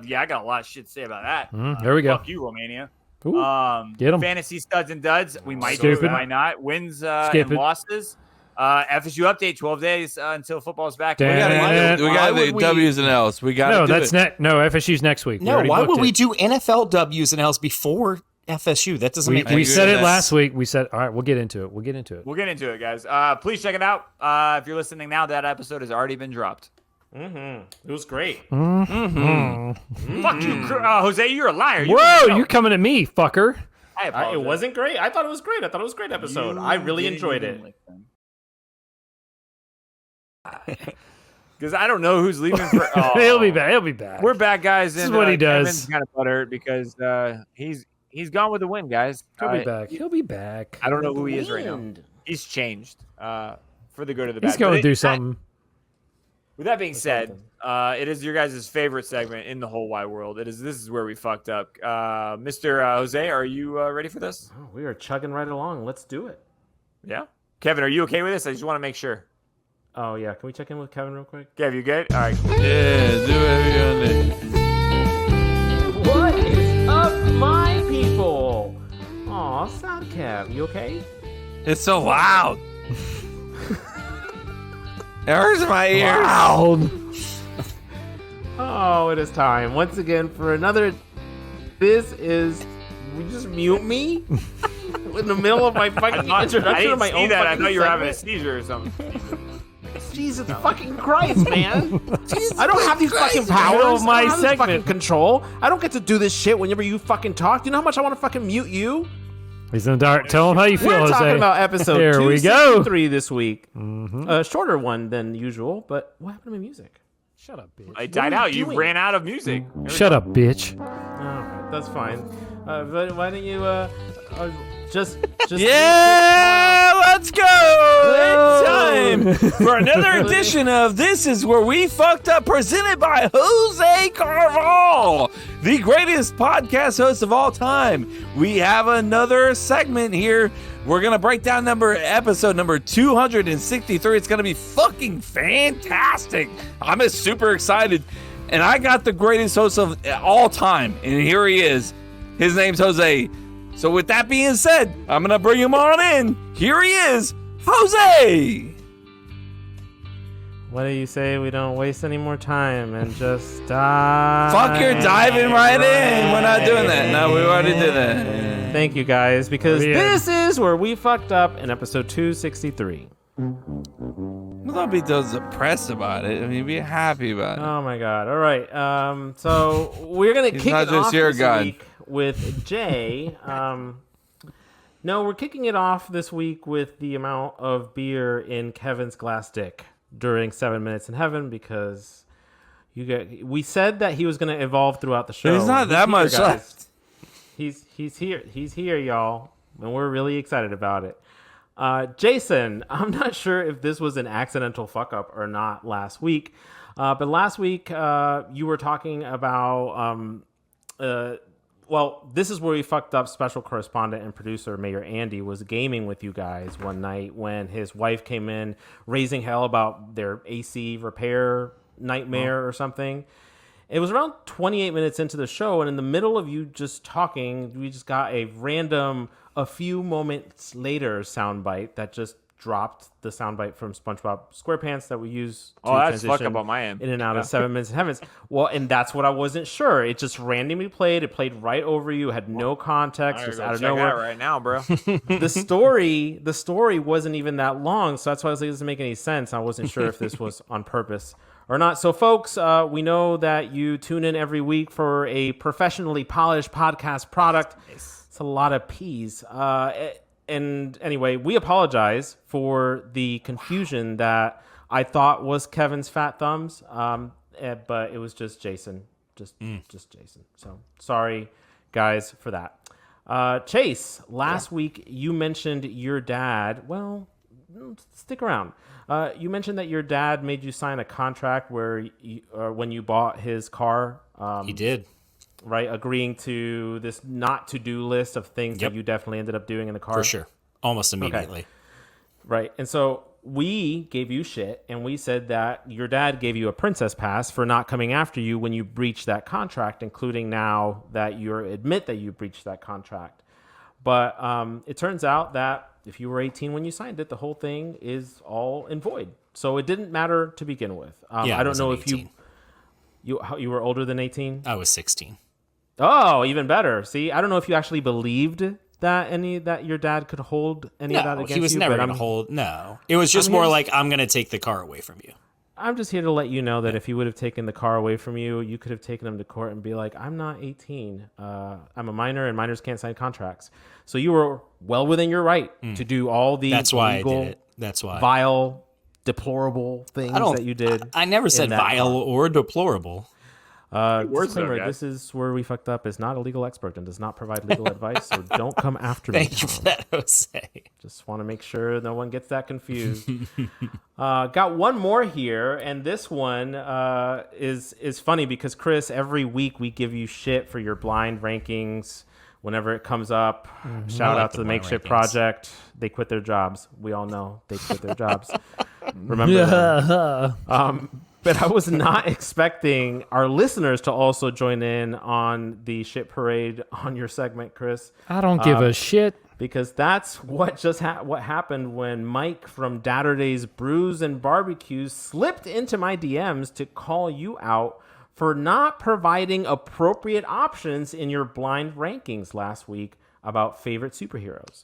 Yeah, I got a lot of shit to say about that. There we go. Fuck you, Romania. Ooh, get 'em. Fantasy studs and duds. We might do it, Stupid. we might not. Wins Skip and it. losses. FSU update, 12 days until football's back. We got Why the W's and L's. We got No, to do that's it. no. FSU's next week. No, already why booked would we it. do NFL W's and L's before FSU? That doesn't make We any said sense. it last week. We said, all right, we'll get into it. We'll get into it. We'll get into it, guys. Please check it out. If you're listening now, that episode has already been dropped. It was great. Fuck you, Jose. You're a liar. You Whoa, didn't know. you're coming at me, fucker. I apologize. It wasn't great. I thought it was great. I thought it was a great episode. I really enjoyed it. Good because I don't know who's leaving for. Oh. He'll be back. He'll be back. We're back, guys. This is what he does. Kevin's kind of butthurt because he's gone with the wind, guys. He'll be back. He'll be back. I don't know who he is right now. He's changed for the good of the bad. He's going to do something. With that being said, it is your guys' favorite segment in the whole wide world. This is where we fucked up. Mr. Jose, are you ready for this? Oh, we are chugging right along. Let's do it. Yeah. Kevin, are you okay with this? I just want to make sure. Oh, yeah. Can we check in with Kevin real quick? Kev, you good? All right. Yeah, do whatever you want to do. What is up, my people? Aw, sad Kev. You okay? It's so loud. It hurts my ears. Loud. Oh, it is time once again for another. This is. You just mute me in the middle of my fucking introduction of my own. I thought you were having a seizure or something. Jesus fucking Christ, man! I don't have these fucking powers. Of my I don't have this segment. fucking control. I don't get to do this shit whenever you fucking talk. Do you know how much I want to fucking mute you? He's in the dark. Tell him how you feel, We're Jose. talking about episode Here we go. 263 this week. A shorter one than usual, but what happened to my music? Shut up, bitch. I died out. You ran out of music. Shut up, bitch. All right, that's fine. But why don't you just Yeah, let's go. It's time for another edition of This Is Where We Fucked Up, presented by Jose Carval, the greatest podcast host of all time. We have another segment here. We're going to break down episode number 263. It's going to be fucking fantastic. I'm just super excited. And I got the greatest host of all time. And here he is. His name's Jose. So with that being said, I'm going to bring him on in. Here he is, Jose. What do you say we don't waste any more time and just dive? Fuck, you're diving right in. We're not doing that. No, we already did that. Thank you guys, because Oh, yeah. this is where we fucked up in episode 263. Don't be so depressed about it. I mean, be happy about it. Oh my god. All right. So we're gonna He's kick not it just off your this God. week with Jay. No, we're kicking it off this week with the amount of beer in Kevin's glass dick during 7 Minutes in Heaven, because we said that he was gonna evolve throughout the show. There's not that much guys. left. He's here. He's here, y'all, and we're really excited about it. Jason, I'm not sure if this was an accidental fuck up or not last week, but last week you were talking about well, this is where we fucked up. Special correspondent and producer Mayor Andy was gaming with you guys one night when his wife came in raising hell about their AC repair nightmare or something. It was around 28 minutes into the show, and in the middle of you just talking, we just got a random "a few moments later" soundbite that just dropped the soundbite from SpongeBob SquarePants that we use to that's fuck transition up on my end. in and out of 7 Minutes in Heavens. Well, and that's what I wasn't sure. It just randomly played. It played right over you. Had no context, just out of nowhere. Right now, bro. The story wasn't even that long, so that's why I was like, it doesn't make any sense. I wasn't sure if this was on purpose or not. So, folks, we know that you tune in every week for a professionally polished podcast product. It's a lot of P's. And anyway, we apologize for the confusion that I thought was Kevin's fat thumbs, but it was just Jason. Just Jason. So, sorry, guys, for that. Chase, last week you mentioned your dad. Well, stick around. You mentioned that your dad made you sign a contract where when you bought his car. He did. Right, agreeing to this not to-do list of things that you definitely ended up doing in the car. For sure. Almost immediately. Okay. Right, and so we gave you shit, and we said that your dad gave you a princess pass for not coming after you when you breached that contract, including now that you admit that you breached that contract. But it turns out that if you were 18 when you signed it, the whole thing is all in void. So it didn't matter to begin with. Yeah, I don't know if 18. you were older than 18. I was 16. Oh, even better. See, I don't know if you actually believed that your dad could hold any of that against you. He was never going to hold. No. It was just more like, I'm going to take the car away from you. I'm just here to let you know that if he would have taken the car away from you, you could have taken him to court and be like, I'm not 18. I'm a minor, and minors can't sign contracts. So you were well within your right to do all the That's why illegal, I did it. That's why. vile deplorable things I don't. that you did. I never said that vile part. or deplorable. Disclaimer, guys. this is where we fucked up. Is not a legal expert and does not provide legal advice, so don't come after me. Thank you for that, Jose. Just want to make sure no one gets that confused. Got one more here, and this one is funny because Chris, every week we give you shit for your blind rankings. Whenever it comes up, shout out to the Makeshift Project. They quit their jobs. We all know they quit their jobs. Remember that. But I was not expecting our listeners to also join in on the shit parade on your segment, Chris. I don't give a shit. Because that's what just what happened when Mike from Datterday's Brews and Barbecues slipped into my DMs to call you out for not providing appropriate options in your blind rankings last week about favorite superheroes.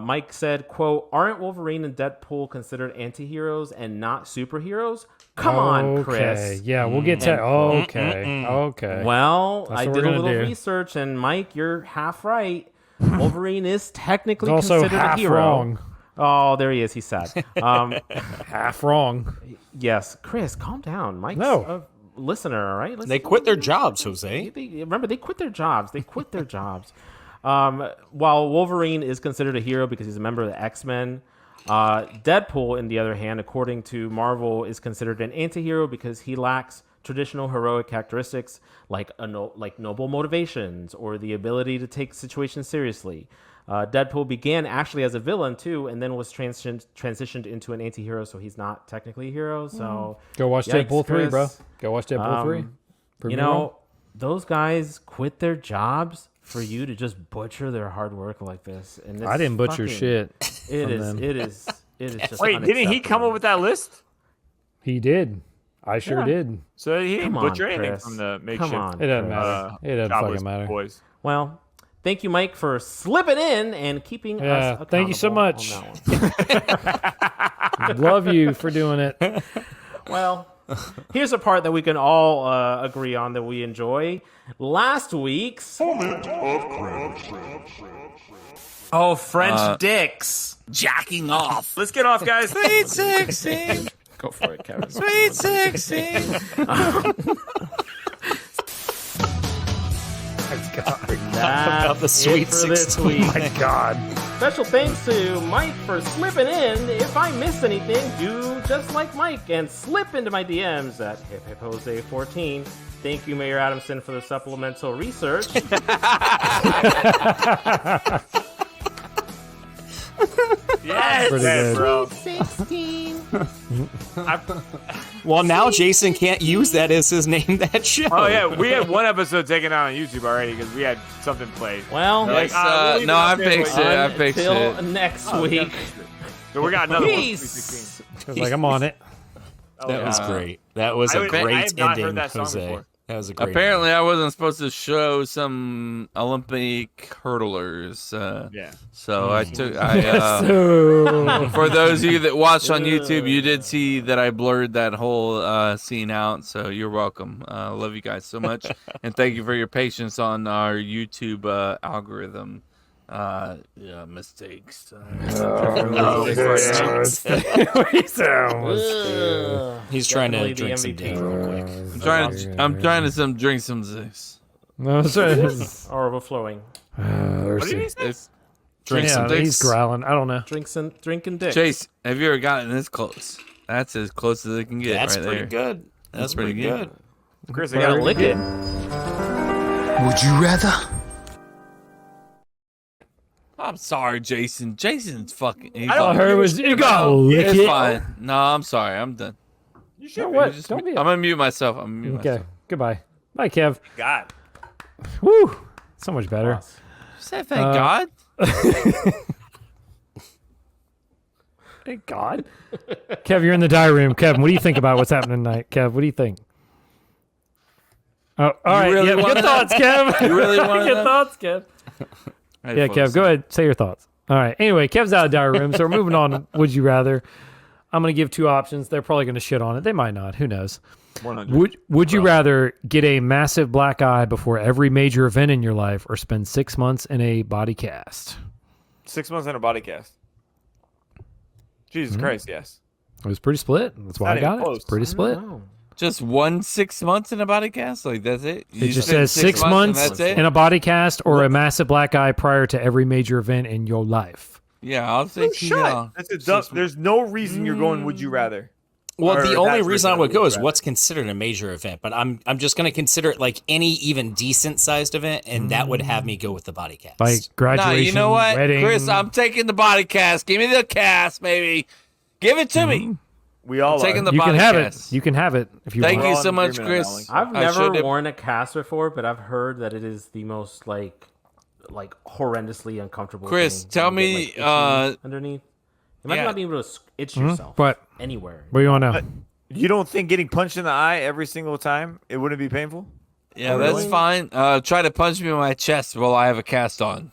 Mike said, quote, "Aren't Wolverine and Deadpool considered anti-heroes and not superheroes? Come on, Chris." Yeah, we'll get to Okay. Well, That's I what did we're a gonna little do. research, and Mike, you're half right. Wolverine is technically He's also considered a half hero. wrong. Oh, there he is. He's sad. Half wrong. Yes, Chris, calm down. Mike's No. a listener, all right? They quit their jobs, Jose. Remember, they quit their jobs. While Wolverine is considered a hero because he's a member of the X-Men, Deadpool, on the other hand, according to Marvel, is considered an anti-hero because he lacks traditional heroic characteristics like noble motivations or the ability to take situations seriously. Deadpool began actually as a villain too, and then was transitioned into an anti-hero, so he's not technically a hero. So Go watch yikes, Deadpool 3, bro. Chris. Go watch Deadpool 3. Prove You me know, wrong. those guys quit their jobs for you to just butcher their hard work like this. And it's I didn't butcher fucking- shit. It from is. them. It is. It is just. Wait, didn't he come unacceptable. up with that list? He did. I sure did. So he didn't Come on, butcher anything Chris. from the Come makeshift. on. It doesn't Chris. matter. It doesn't jobless fucking matter. boys. Well, thank you, Mike, for slipping in and keeping us accountable. Thank you so much. on that one. Love you for doing it. Well, here's a part that we can all agree on that we enjoy. Last week's French dicks. Jacking off. Let's get off, guys. Sweet 16. Go for it, Kevin. Sweet 16. That's the Sweet it for this 16. week. My God. Special thanks to Mike for slipping in. If I miss anything, do just like Mike and slip into my DMs at HipHipJose14. Thank you, Mayor Adamson, for the supplemental research. Yes, Pretty good. bro. 16. Well, now Jason can't use that as his name that show. Oh yeah, we had one episode taken out on YouTube already because we had something played. Well, They're like, we'll leave no, it I up there, fixed but- it. I fixed until it. next Oh, we week. got fixed it. So we got another one. Peace. 16. I was like, I'm on it. That was great. That was I a have not great heard ending, that song Jose. before. That was a great Apparently, I wasn't supposed to show some Olympic hurdlers. Yeah. So I took. So, For those of you that watched on YouTube, you did see that I blurred that whole scene out. So you're welcome. Love you guys so much, and thank you for your patience on our YouTube algorithm. Mistakes. He's trying Definitely to the drink some MVP. dick real quick. I'm trying to drink some this. no, sorry. Or overflowing. What did he say? It's drink some Yeah, he's dicks. growling. I don't know. Drinking dick. Chase, have you ever gotten this close? That's as close as it can get. That's right pretty there. good. That's pretty good. Chris, You gotta lick it. Would you rather? I'm sorry, Jason. Jason's fucking. I heard it was you got lick It's it. fine. No, I'm sorry. I'm done. You No, should. what? Just- Don't be. I'm gonna mute myself. Okay. Goodbye. Bye, Kev. God. Woo. So much better. Say thank God. Thank God. Kev, you're in the diary room. Kev, what do you think about what's happening tonight? Kev, what do you think? Oh, all right. really Yeah, wanna- good thoughts, Kev. You really wanna good know? thoughts, Kev. Hey, Yeah, folks. Kev, go ahead. Say your thoughts. All right. Anyway, Kev's out of diary room, so we're moving on. Would you rather? I'm going to give two options. They're probably going to shit on it. They might not. Who knows? 100. Would you rather get a massive black eye before every major event in your life, or spend 6 months in a body cast? 6 months in a body cast. Jesus Christ, yes. It was pretty split. That's why I not got even it. close. It's pretty split. Just 6 months in a body cast? Like, that's it? It just says 6 months and that's it? in a body cast or a massive black eye prior to every major event in your life. Yeah, I'll say That's a dumb. There's no reason you're going. Would you rather? Well, Or the only that's reason I what would go is rather. what's considered a major event, but I'm just going to consider it like any even decent sized event, and that would have me go with the body cast. Like graduation, Nah, you know what, wedding. Chris? I'm taking the body cast. Give me the cast, baby. Give it to me. We all taking are. the You body can have cast. it. You can have it if you Thank want. you We're all so in much, agreement on Chris. that I've I never should've- worn a cast before, but I've heard that it is the most like horrendously uncomfortable. Chris, thing. tell You me, get, like, itchy underneath. Imagine yeah. not being able to itch yourself What? anywhere. What do you want to know? You don't think getting punched in the eye every single time it wouldn't be painful? Yeah, that's fine. Try to punch me in my chest while I have a cast on.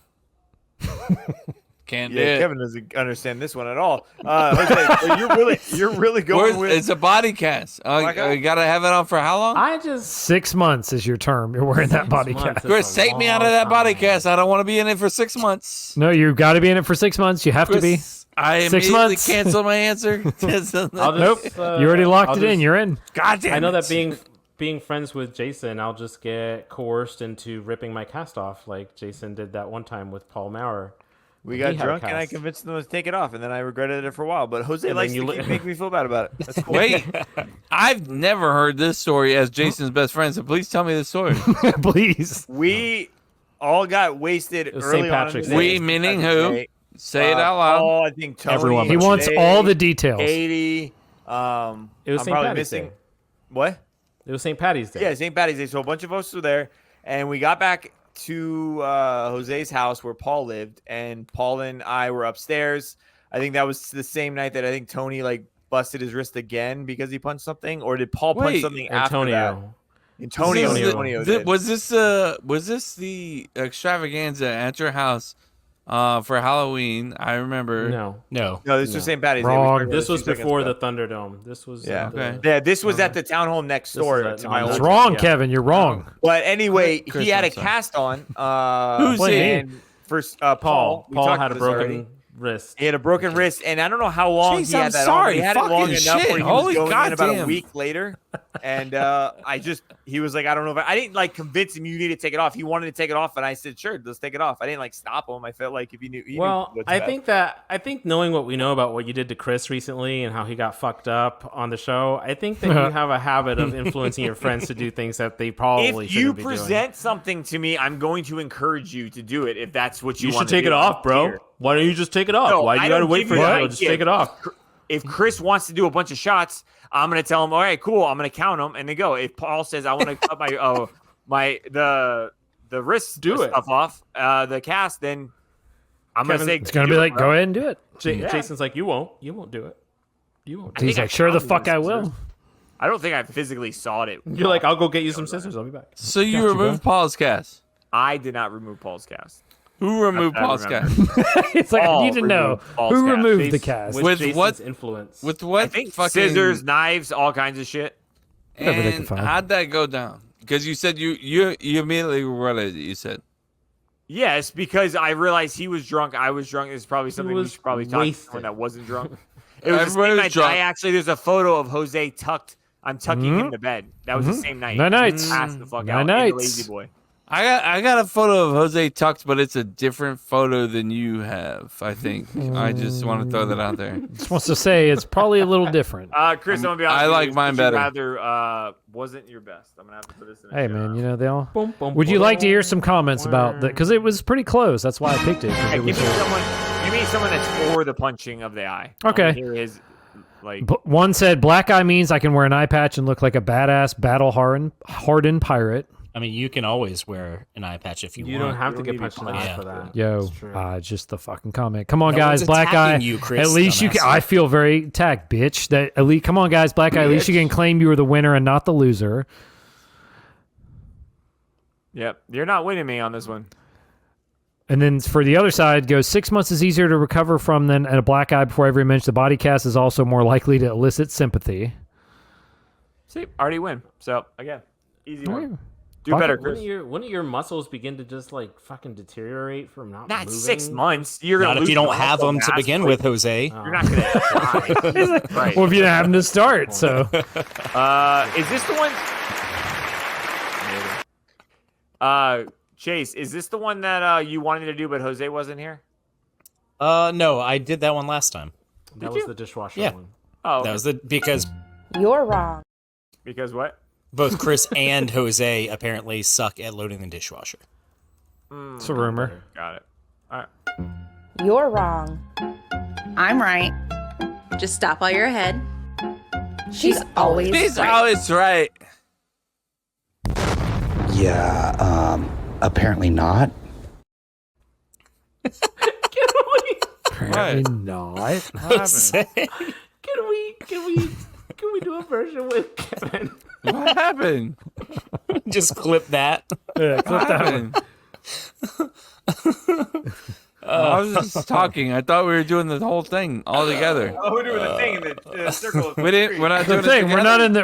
Can't do Yeah, it. Kevin doesn't understand this one at all. Jose, you're really going with. It's a body cast. You gotta have it on for how long? I just 6 months is your term. You're wearing that body months. cast. That's Chris, a take me out of long that body time. cast. I don't want to be in it for 6 months. No, you got to be in it for 6 months. You have to be. Chris, I 6 immediately months. cancel my answer. I'll Nope. just, You already locked it in. You're in. God damn I know it. that being friends with Jason, I'll just get coerced into ripping my cast off, like Jason did that one time with Paul Maurer. We He got had a drunk and I cast. convinced them to take it off, and then I regretted it for a while. But Jose And likes then to you make me feel bad about it. That's cool. Wait, I've never heard this story as Jason's best friend, so please tell me the story. Please. We all got wasted was early St. on. Patrick's in Day. the We day. meaning Patrick's who? Day. Say it out loud. Paul, I think Tony. Everyone He wants Jay, all the details. Katie. It was I'm St. probably Patty's missing. Day. What? It was St. Patty's Day. Yeah, St. Patty's Day. So a bunch of us were there, and we got back to Jose's house where Paul lived, and Paul and I were upstairs. I think that was the same night that I think Tony busted his wrist again because he punched something, or did Paul punch Wait, something after that? Antonio. Antonio did. Was this the extravaganza at your house for Halloween? I remember. No. No. No, this was St. Patty's Day. Wrong. We started This a was few seconds before ago. the Thunderdome. This was Yeah. Okay. Yeah, this was at the townhome next This door is to my at- old. It's wrong, yeah. Kevin. You're wrong. But anyway, Chris, he had a I'm sorry. cast on. Who's he? and first Paul. We Paul talked had a about this already. broken wrist. He had a broken wrist, and I don't know how long Jeez, he had I'm that sorry. on. He had it long Fucking enough shit. where he Holy was going in about a goddamn. week later. And he was like, I don't know if I didn't convince him you need to take it off. He wanted to take it off, and I said, sure, let's take it off. I didn't stop him. I felt like if he knew. He Well, knew what's I best. think knowing what we know about what you did to Chris recently and how he got fucked up on the show, I think that you have a habit of influencing your friends to do things that they probably If you shouldn't be present something to me, I'm going to encourage you to do it. If that's what doing. you You want should take it off, bro. Why don't you just take it off? No, Why do I you got to don't wait give for you it? the Just idea. take it off. If Chris wants to do a bunch of shots, I'm gonna tell him, all right, cool. I'm gonna count them and they go. If Paul says I want to cut the wrist Do it. stuff off, the cast, then I'm Kevin, gonna say It's going to be like, go ahead and do it. Yeah. Jason's like, you won't do it. You won't. Do He's I like, sure the found fuck these I will. scissors. I don't think I physically sawed it. it. You're like, I'll go get you some scissors. I'll be back. So you removed Paul's cast. I did not remove Paul's cast. Who removed I Paul's remember. cast? It's like, I Paul need to know removed Paul's who cast. removed the cast. With Jason's what- influence? With what I think fucking scissors, knives, all kinds of shit. Whatever they And can find. how'd that go down? Because you said you immediately realized it. You said Yes, because I realized he was drunk. I was drunk. It's probably something we was should probably talk to wasted. someone that wasn't drunk. It was the Everybody same was night. drunk. There's a photo of Jose tucked. I'm tucking him to bed. That was the same night. Nine nights. Passed the fuck Nine out. In the nights. Lazy boy. I got a photo of Jose tucked, but it's a different photo than you have. I think I just want to throw that out there. Just wants to say it's probably a little different. Chris, I'm gonna be honest. I with like you. mine Would you better. Rather wasn't your best. I'm gonna have to put this in. Hey, man, you know, they all. Boom, boom, Would you boom. like to hear some comments about that? Because it was pretty close. That's why I picked it. 'cause Hey, it give was me someone that's for the punching of the eye. Okay. I wanna hear his, like, One said, black eye means I can wear an eye patch and look like a badass battle-hardened pirate. I mean, you can always wear an eye patch if you You want. don't have to don't get need punched in the to eye punch. for that. Yo, That's true. just the fucking comment. Come on, No guys, one's black eye. attacking you, Chris, at least you can. dumbass. I feel very attacked, bitch. That at least, come on, guys, black eye. At least you can claim you were the winner and not the loser. yep, you're not winning me on this one. And then for the other side, goes 6 months is easier to recover from than a black eye before every mention. The body cast is also more likely to elicit sympathy. See, already win. So again, easy one. Do better, Wouldn't Chris. your muscles begin to just like fucking deteriorate from not Not moving? 6 months. You're Not gonna if lose you don't your have muscle them to mass, begin but with, Jose. You're not gonna die. He's like, Right. well, if you didn't have him to start, so Is this the one? Chase, is this the one that you wanted to do, but Jose wasn't here? No, I did that one last time. That was the dishwasher Yeah. one. Oh, That was because You're wrong. because what? both Chris and Jose apparently suck at loading the dishwasher. it's a rumor. Got it. All right. You're wrong. I'm right. Just stop while you're ahead. She's always He's right. always right. Yeah, apparently not. Apparently not. What happened? Can we do a version with Kevin? What happened? Just clip that. Yeah, clip What that one. happened? I was just talking. I thought we were doing the whole thing all together. Oh, we're doing the thing in the circle. We didn't. We're not The doing thing, it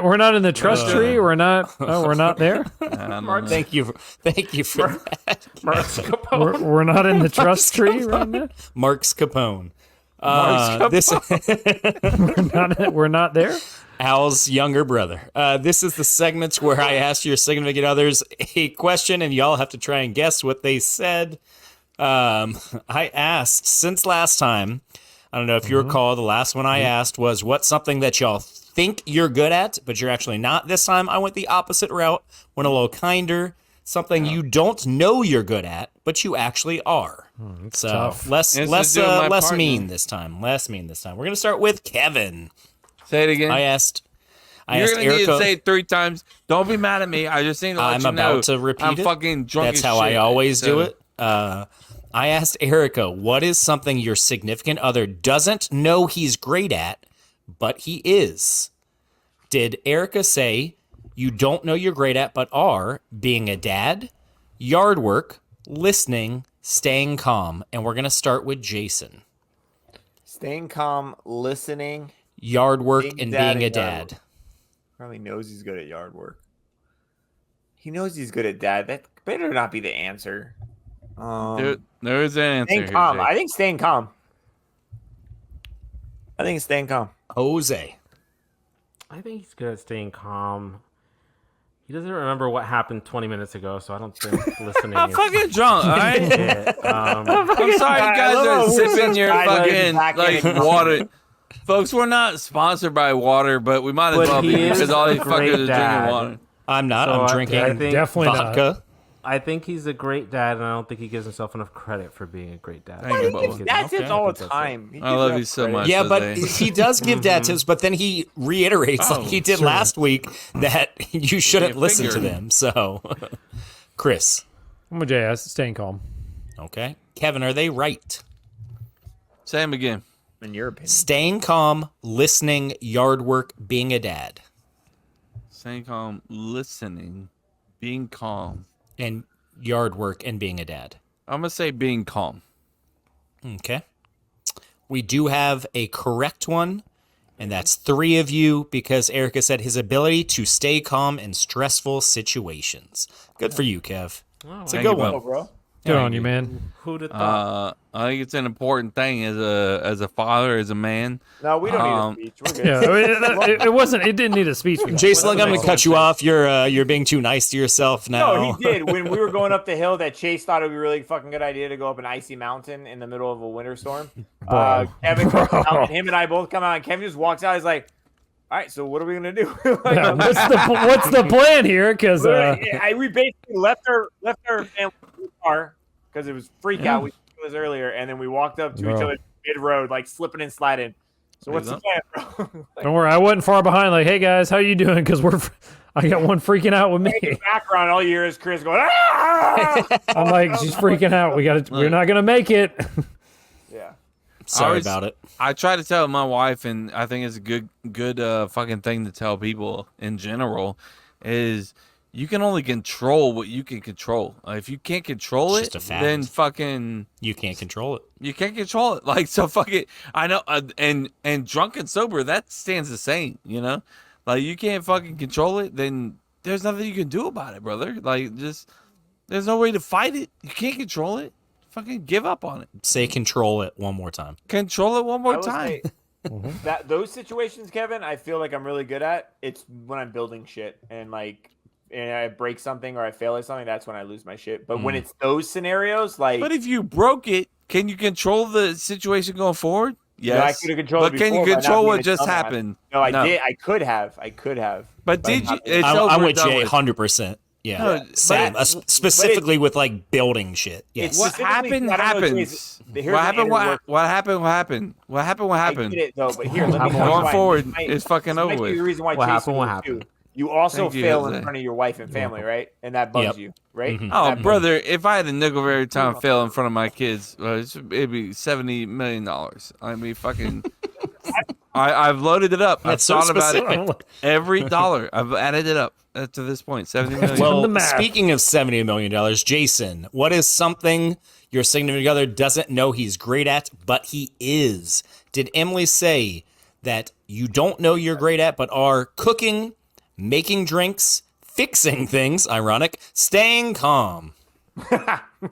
we're not in the trust tree. We're not. Oh, we're not there. Thank you for that. Mark's Capone. We're not in the trust tree right now. Mark's Capone. Mark's We're not there. Al's younger brother. This is the segments where I ask your significant others a question and y'all have to try and guess what they said. I asked since last time, I don't know if you recall, the last one I asked was what's something that y'all think you're good at, but you're actually not. This time I went the opposite route, went a little kinder, something you don't know you're good at, but you actually are. So tough. less It's to do with my partner. mean this time. Less mean this time. We're gonna start with Kevin. Say it again. I asked You're gonna need Erica. to say it 3 times. Don't be mad at me. I just need to let I'm you know. about to repeat I'm it. fucking drunk. That's as how I shit. always do So- it. I asked Erica, what is something your significant other doesn't know he's great at, but he is? Did Erica say you don't know you're great at, but are being a dad, yard work, listening, staying calm? And we're going to start with Jason. Staying calm, listening. Yard work Being and dad being a and yard dad. work. Probably knows he's good at yard work. He knows he's good at dad. That better not be the answer. There is an answer. Staying here, calm. Jake. I think staying calm. I think it's staying calm. Jose. I think he's good at staying calm. He doesn't remember what happened 20 minutes ago, so I don't think listening I'm is fucking drunk. All right. it. I'm sorry, you guys are sipping your fucking like water. Folks, we're not sponsored by water, but we might as But well be he is because all these a great fuckers are dad. drinking water. I'm not. So I'm I drinking think- Definitely vodka. I think he's a great dad, and I don't think he gives himself enough credit for being a great dad. Thank you, Bubba. That's Okay. it all the That's it. time. He I gives love up you so credit. much. Yeah, but Jose. he does give dad tips, but then he reiterates, like he did last week, that you shouldn't Yeah, listen to figure. them. So, Chris. I'm with JS. Staying calm. Okay. Kevin, are they right? Say him again. In your opinion. Staying calm, listening, yard work, being a dad. Staying calm, listening, being calm. And yard work and being a dad. I'm gonna say being calm. Okay. We do have a correct one, and that's 3 of you because Erica said his ability to stay calm in stressful situations. Good for you, Kev. It's a Thank good you, one. Bub. Bro. Good on you, man. Who'd have thought? I think it's an important thing as a father, as a man. No, we don't need a speech. We're good. Yeah, I mean, it wasn't. It didn't need a speech. For that. Jason, look, I'm going to cut you off. You're being too nice to yourself now. No, he did. When we were going up the hill, that Chase thought it would be a really fucking good idea to go up an icy mountain in the middle of a winter storm. Kevin comes out, and him and I both come out, and Kevin just walks out. He's like, "All right, so what are we gonna do?" Like, Yeah, what's the plan here? Because we basically left our family in the car because it was freak out. We was earlier, and then we walked up to each Bro. other mid road, like slipping and sliding. So what's the plan, bro? don't worry, I wasn't far behind. Like, hey guys, how you doing? Because I got one freaking out with me. Background all year is Chris going. Ah! I'm like, she's freaking out. We're not gonna make it. Yeah. Sorry about it. I try to tell my wife, and I think it's a good fucking thing to tell people in general, is you can only control what you can control. If you can't control It's it, just a fact. then fucking You can't control it. you can't control it. Like, so fuck it. I know, and drunk and sober, that stands the same. You know, like you can't fucking control it, then there's nothing you can do about it, brother. Like, just there's no way to fight it. You can't control it. Fucking give up on it. Say control it one more time. Control it one more I will time. say, that those situations, Kevin, I feel like I'm really good at. It's when I'm building shit and like and I break something or I fail at something. That's when I lose my shit. But when it's those scenarios, like, But if you broke it, can you control the situation going forward? Yes. no, I could have controlled. But it can you before by not control being what a just dumbass. happened? No, I did. I could have. But did you? It's I'm over, with done Jay with. 100%. Yeah, No, same. but Specifically with like building shit. Yes. What happened happens. What happened. I get it though, but here, let me Going forward, it's fucking over The with. reason why What Jason happened, what would happened? too. You also Thank you, fail Jose. in front of your wife and family, right? And that bugs Yep. you, right? Mhm. Oh, That brother, if I had a nickel for every time I fail in front of my kids, it'd be $70 million. I mean, fucking. I've loaded it up. That's I've so thought about specific. it. Every dollar. I've added it up to this point. $70 million. Well, speaking of $70 million, Jason, what is something your significant other doesn't know he's great at, but he is? Did Emily say that you don't know you're great at, but are cooking, making drinks, fixing things, ironic, staying calm?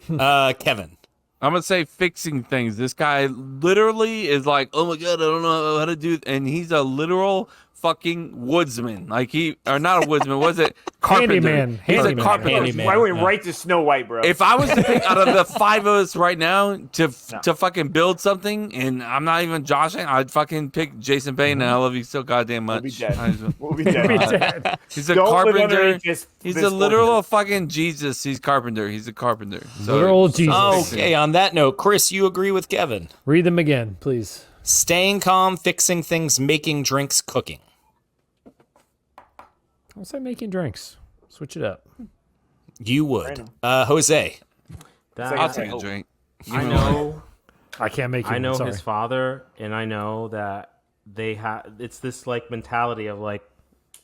Kevin. I'm going to say fixing things. This guy literally is like, oh my God, I don't know how to do it. And he's a literal fucking woodsman. Like or not a woodsman, was it? Carpenter. Handyman. He's a Handyman. carpenter. Handyman. I went right to Snow White, bro. If I was to pick out of the five of us right now to fucking build something, and I'm not even joshing, I'd fucking pick Jason Payne, and I love you so goddamn much. We'll be dead. I just- We'll be dead. He's a Don't live carpenter. underneath this He's this a literal formula. fucking Jesus. He's carpenter. He's a carpenter. So, Literal Jesus. Okay, on that note, Chris, you agree with Kevin. Read them again, please. Staying calm, fixing things, making drinks, cooking. I'll say making drinks. Switch it up. You would. Jose. That, I'll take a drink. I know. I can't make you. I know sorry. his father, and I know that they have. It's this like mentality of like,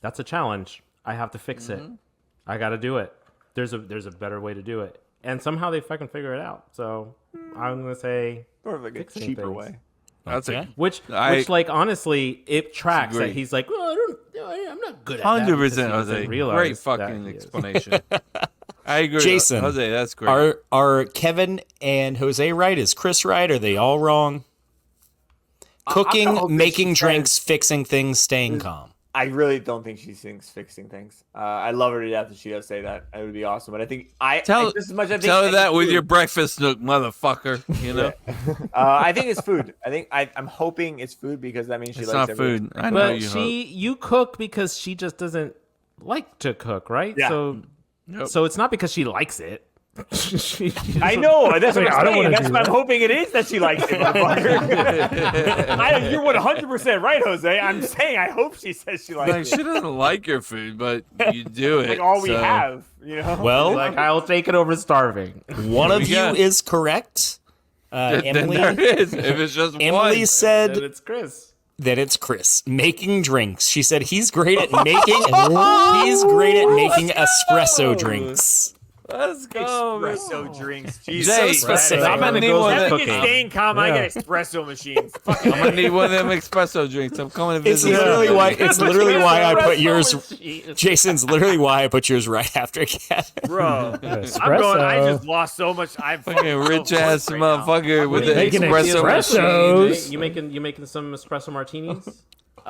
that's a challenge. I have to fix it. I got to do it. There's a better way to do it, and somehow they fucking figure it out. So I'm gonna say Sort of like a fixing cheaper things. way. That's Okay. Which like honestly, it tracks that he's like, well, I'm not good at that. 100%, Jose. Great fucking fucking explanation. I agree. Jason, Jose, that's great. Are Kevin and Jose right? Is Chris right? Are they all wrong? Cooking, hoping making she drinks, fixing things, staying calm. I really don't think she thinks fixing things. I love her to death if she does say that. It would be awesome. But I think Tell just as much. I think her that it's with food. your breakfast nook, motherfucker. You know, I think it's food. I'm hoping it's food because that means she it's likes not everything. food. I know But you. you cook because she just doesn't like to cook, right? Yeah. So it's not because she likes it. I know. That's what Like, I I'm don't saying. wanna That's do what I'm that. hoping it is that she likes it. You're 100% right, Jose. I'm saying I hope she says she likes Like, it. she doesn't like your food, but you do it. Like all we so- have, you know. Well, Like I'll take it over starving. one of we you got? is correct. Then Emily, there is. If it's just Emily one. And said it's Chris. that it's Chris making drinks. She said he's great at making. He's great at making espresso drinks. Let's go. man. Espresso drinks. Jay, Jesus. specific. I'm gonna When it need goes one. to Of If I them, get staying calm, I Yeah. get espresso machines. I'm gonna need one of them espresso drinks. I'm coming to It's visit. literally why. It's literally why I put Espresso yours. machine. Jason's literally why I put yours right after Kevin. Bro, Espresso. I'm going. I just lost so much. I'm Fucking rich ass motherfucker with the Making espresso espressos. machine. You making some espresso martinis?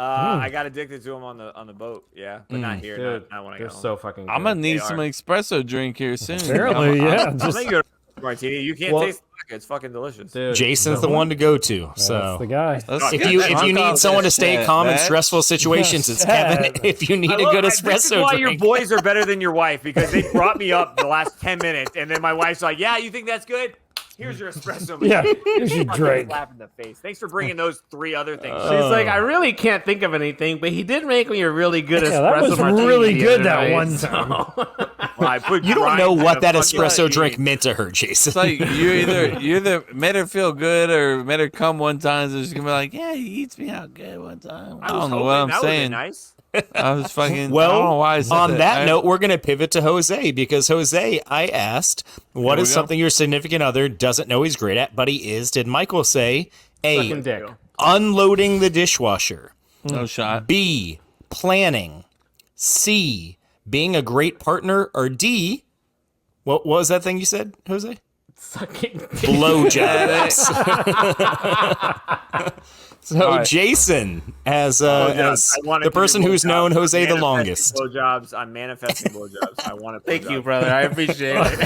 I got addicted to them on the boat. Yeah, but not here. Dude, not when I they're got home. so fucking good. I'm gonna need They some are. espresso drink here soon. Apparently, yeah. I'm Just, thinking of martini. You can't Well- taste it. It's fucking delicious. Dude, Jason's the one to go to. that's So the guy. Let's if get you drunk need off someone to this stay shit, calm in man. stressful situations, it's Sad. Kevin. If you need a good This is espresso why your drink, boys are better than your wife because they brought me up the last 10 minutes, and then my wife's like, "Yeah, you think that's good? Here's your espresso machine." Yeah, here's your Fucking drink. slap in the face. Thanks for bringing those 3 other things. She's like, I really can't think of anything, but he did make me a really good Yeah, espresso that was martini really the good other that night, one so- Well, I put you don't grinds know in what a that fucking espresso machine. drink meant to her, Jason. It's like you either made her feel good or made her come one time. So she's gonna be like, "Yeah, he eats me out good one time." I was don't know hoping what I'm that would've been saying. Nice. I was fucking. I don't know Well, why I said on that I- note, we're going to pivot to Jose because Jose, I asked, what Here is we go. something your significant other doesn't know he's great at, but he is? Did Michael say Sucking A, dick. unloading the dishwasher, no shot. B, planning, C, being a great partner, or D, what was that thing you said, Jose? Sucking Blowjobs. So right. Jason, as the person who's known Jose the longest. Blowjobs. I'm manifesting blowjobs. I want to. Thank you, brother. I appreciate it.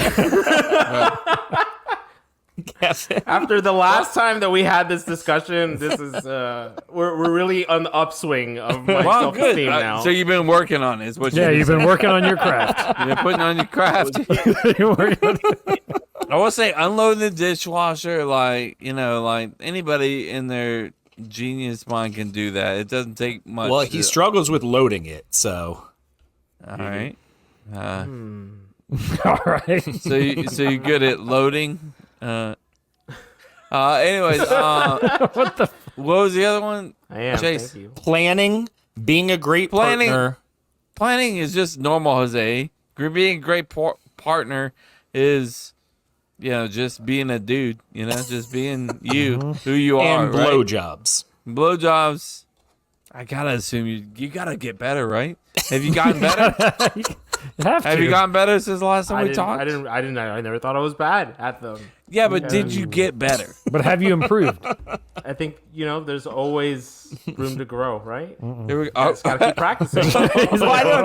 After the last time that we had this discussion, this is we're really on the upswing of my self-esteem now. So you've been working on it, is what you've been working on your craft. You've been putting on your craft. I will say, unloading the dishwasher, like anybody in their genius mind can do that. It doesn't take much. Well, he struggles with loading it, so. All right. All right. So you're good at loading. Anyways, what was the other one? I am. Chase. Thank you. Planning, being a great partner. Planning is just normal, Jose. Being a great partner is, just being a dude. Just being you, who you are. And blowjobs. Right? Blowjobs. I gotta assume you gotta get better, right? Have you gotten better? Have you gotten better since the last time we talked? I never thought I was bad at them. Yeah, but did you get better? But have you improved? I think there's always room to grow, right? Here we Just gotta keep practicing. Why do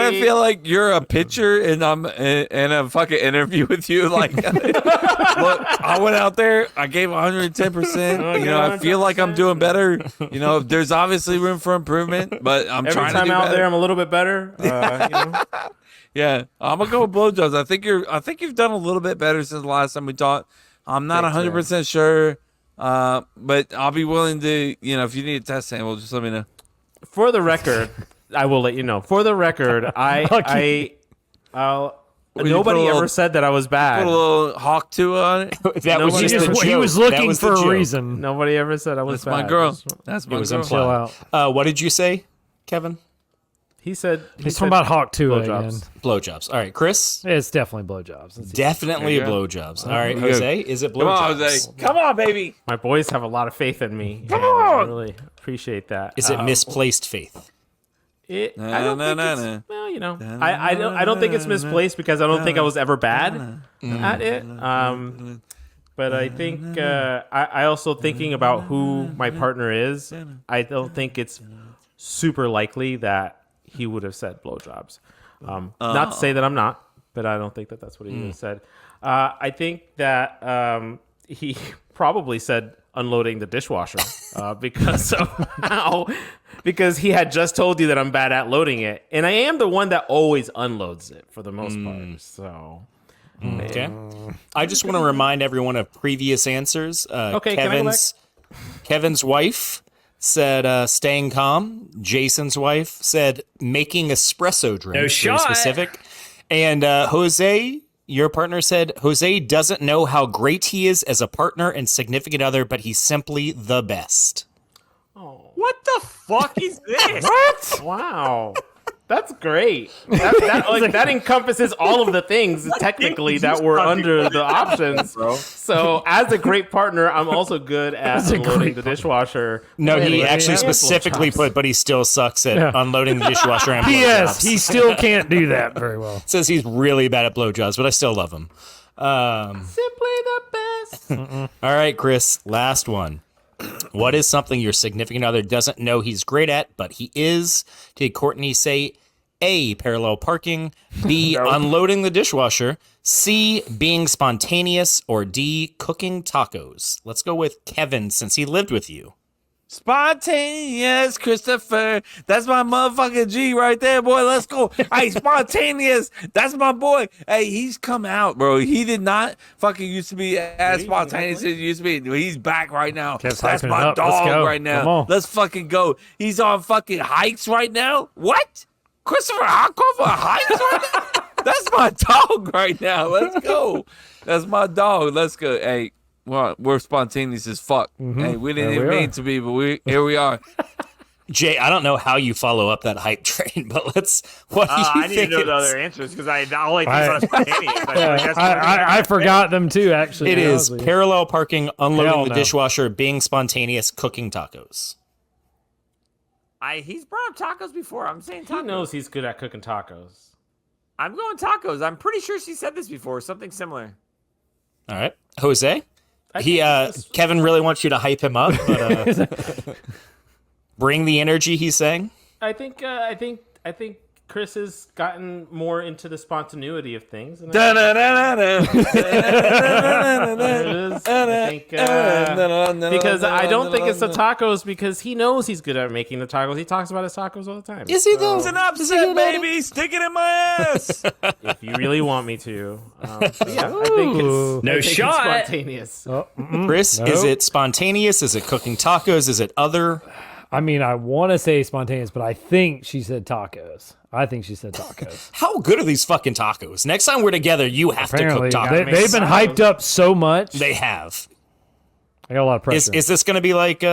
I feel like you're a pitcher and I'm in a fucking interview with you? Like, look, I went out there, I gave 110%. I feel like I'm doing better. There's obviously room for improvement, but I'm trying to do Every time out better. there, I'm a little bit better. Yeah, I'm gonna go with blowjobs. I think you've done a little bit better since the last time we talked. I'm not 100% sure, but I'll be willing to. If you need a test sample, just let me know. For the record, I will let you know. For the record, nobody ever said that I was bad. Put a little hawk to on it. That was just a joke. He was looking for a reason. Nobody ever said I was That's bad. my girl. That's my girl. Chill out. What did you say, Kevin? He said he's talking about Hawk 2 again. Blowjobs. All right, Chris. It's definitely blowjobs. Definitely a blowjobs. All right, Jose. Is it blowjobs? Come on, Jose. Come on, baby. My boys have a lot of faith in me. Come on. I really appreciate that. Is it misplaced faith? I don't think it's, well, I don't think it's misplaced because I don't think I was ever bad at it. But I think I also thinking about who my partner is. I don't think it's super likely that he would have said blowjobs. Not to say that I'm not, but I don't think that that's what he would have said. I think that he probably said unloading the dishwasher because he had just told you that I'm bad at loading it, and I am the one that always unloads it for the most part. So. Okay. I just want to remind everyone of previous answers. Kevin's wife said staying calm. Jason's wife said making espresso drinks. No shot. Very specific. And Jose, your partner, said Jose doesn't know how great he is as a partner and significant other, but he's simply the best. Oh. What the fuck is this? What? Wow. That's great. That encompasses all of the things technically that were under the options, bro. So, as a great partner, I'm also good at unloading the dishwasher. No, he actually specifically put, but he still sucks at unloading the dishwasher and blowjobs. Yes, he still can't do that very well. Says he's really bad at blowjobs, but I still love him. Simply the best. All right, Chris, last one. What is something your significant other doesn't know he's great at, but he is? Did Courtney say A, parallel parking, B, unloading the dishwasher, C, being spontaneous, or D, cooking tacos? Let's go with Kevin since he lived with you. Spontaneous, Christopher. That's my motherfucking G right there, boy. Let's go. Hey, spontaneous. That's my boy. Hey, he's come out, bro. He did not fucking used to be as spontaneous as he used to be. He's back right now. That's my dog right now. Let's fucking go. He's on fucking hikes right now. What? Christopher Hockoff on hikes right now? That's my dog right now. Let's go. That's my dog. Let's go. Hey. Well, we're spontaneous as fuck. Mm-hmm. Hey, we didn't even mean to be, but here we are. Jay, I don't know how you follow up that hype train, but what do you I think? need to know the other answers because I only think about spontaneous. I forgot them too, actually. It is parallel parking, unloading the dishwasher, being spontaneous, cooking tacos. He's brought up tacos before. I'm saying tacos. He knows he's good at cooking tacos. I'm going tacos. I'm pretty sure she said this before. Something similar. All right, Jose. Kevin really wants you to hype him up, but bring the energy. He's saying. I think Chris has gotten more into the spontaneity of things. And because I don't think it's the tacos because he knows he's good at making the tacos. He talks about his tacos all the time. Is he though? It's an upset, baby. Stick it in my ass. If you really want me to. I think it's spontaneous. Chris, is it spontaneous? Is it cooking tacos? Is it other? I mean, I want to say spontaneous, but I think she said tacos. How good are these fucking tacos? Next time we're together, you have Apparently, to cook tacos. They've been hyped up so much. They have. I got a lot of pressure. Is this going to be like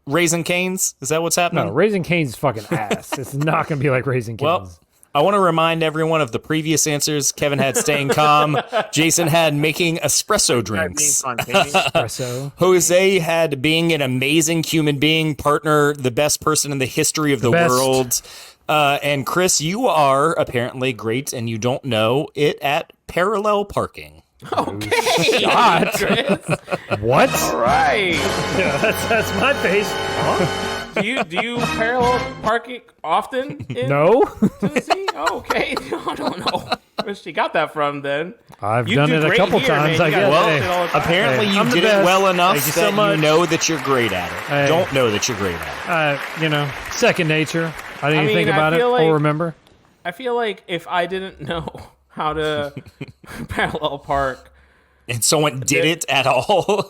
Raising Cane's? Is that what's happening? No, Raising Cane's is fucking ass. It's not going to be like Raising Cane's. Well, I want to remind everyone of the previous answers. Kevin had staying calm. Jason had making espresso drinks. Espresso. Jose had being an amazing human being, partner, the best person in the history of the world. And Chris, you are apparently great, and you don't know it at parallel parking. Okay. Shot. What? All right. Yeah, that's my face. Huh? Do you parallel park it often in No. Tennessee? Oh, okay. I don't know where she got that from then. I've done it a couple times, I guess. Well, apparently you did it well enough that you know that you're great at it. Hey. Don't know that you're great at it. Second nature. I didn't even think about it or remember. I feel like if I didn't know how to parallel park, and someone did it at all,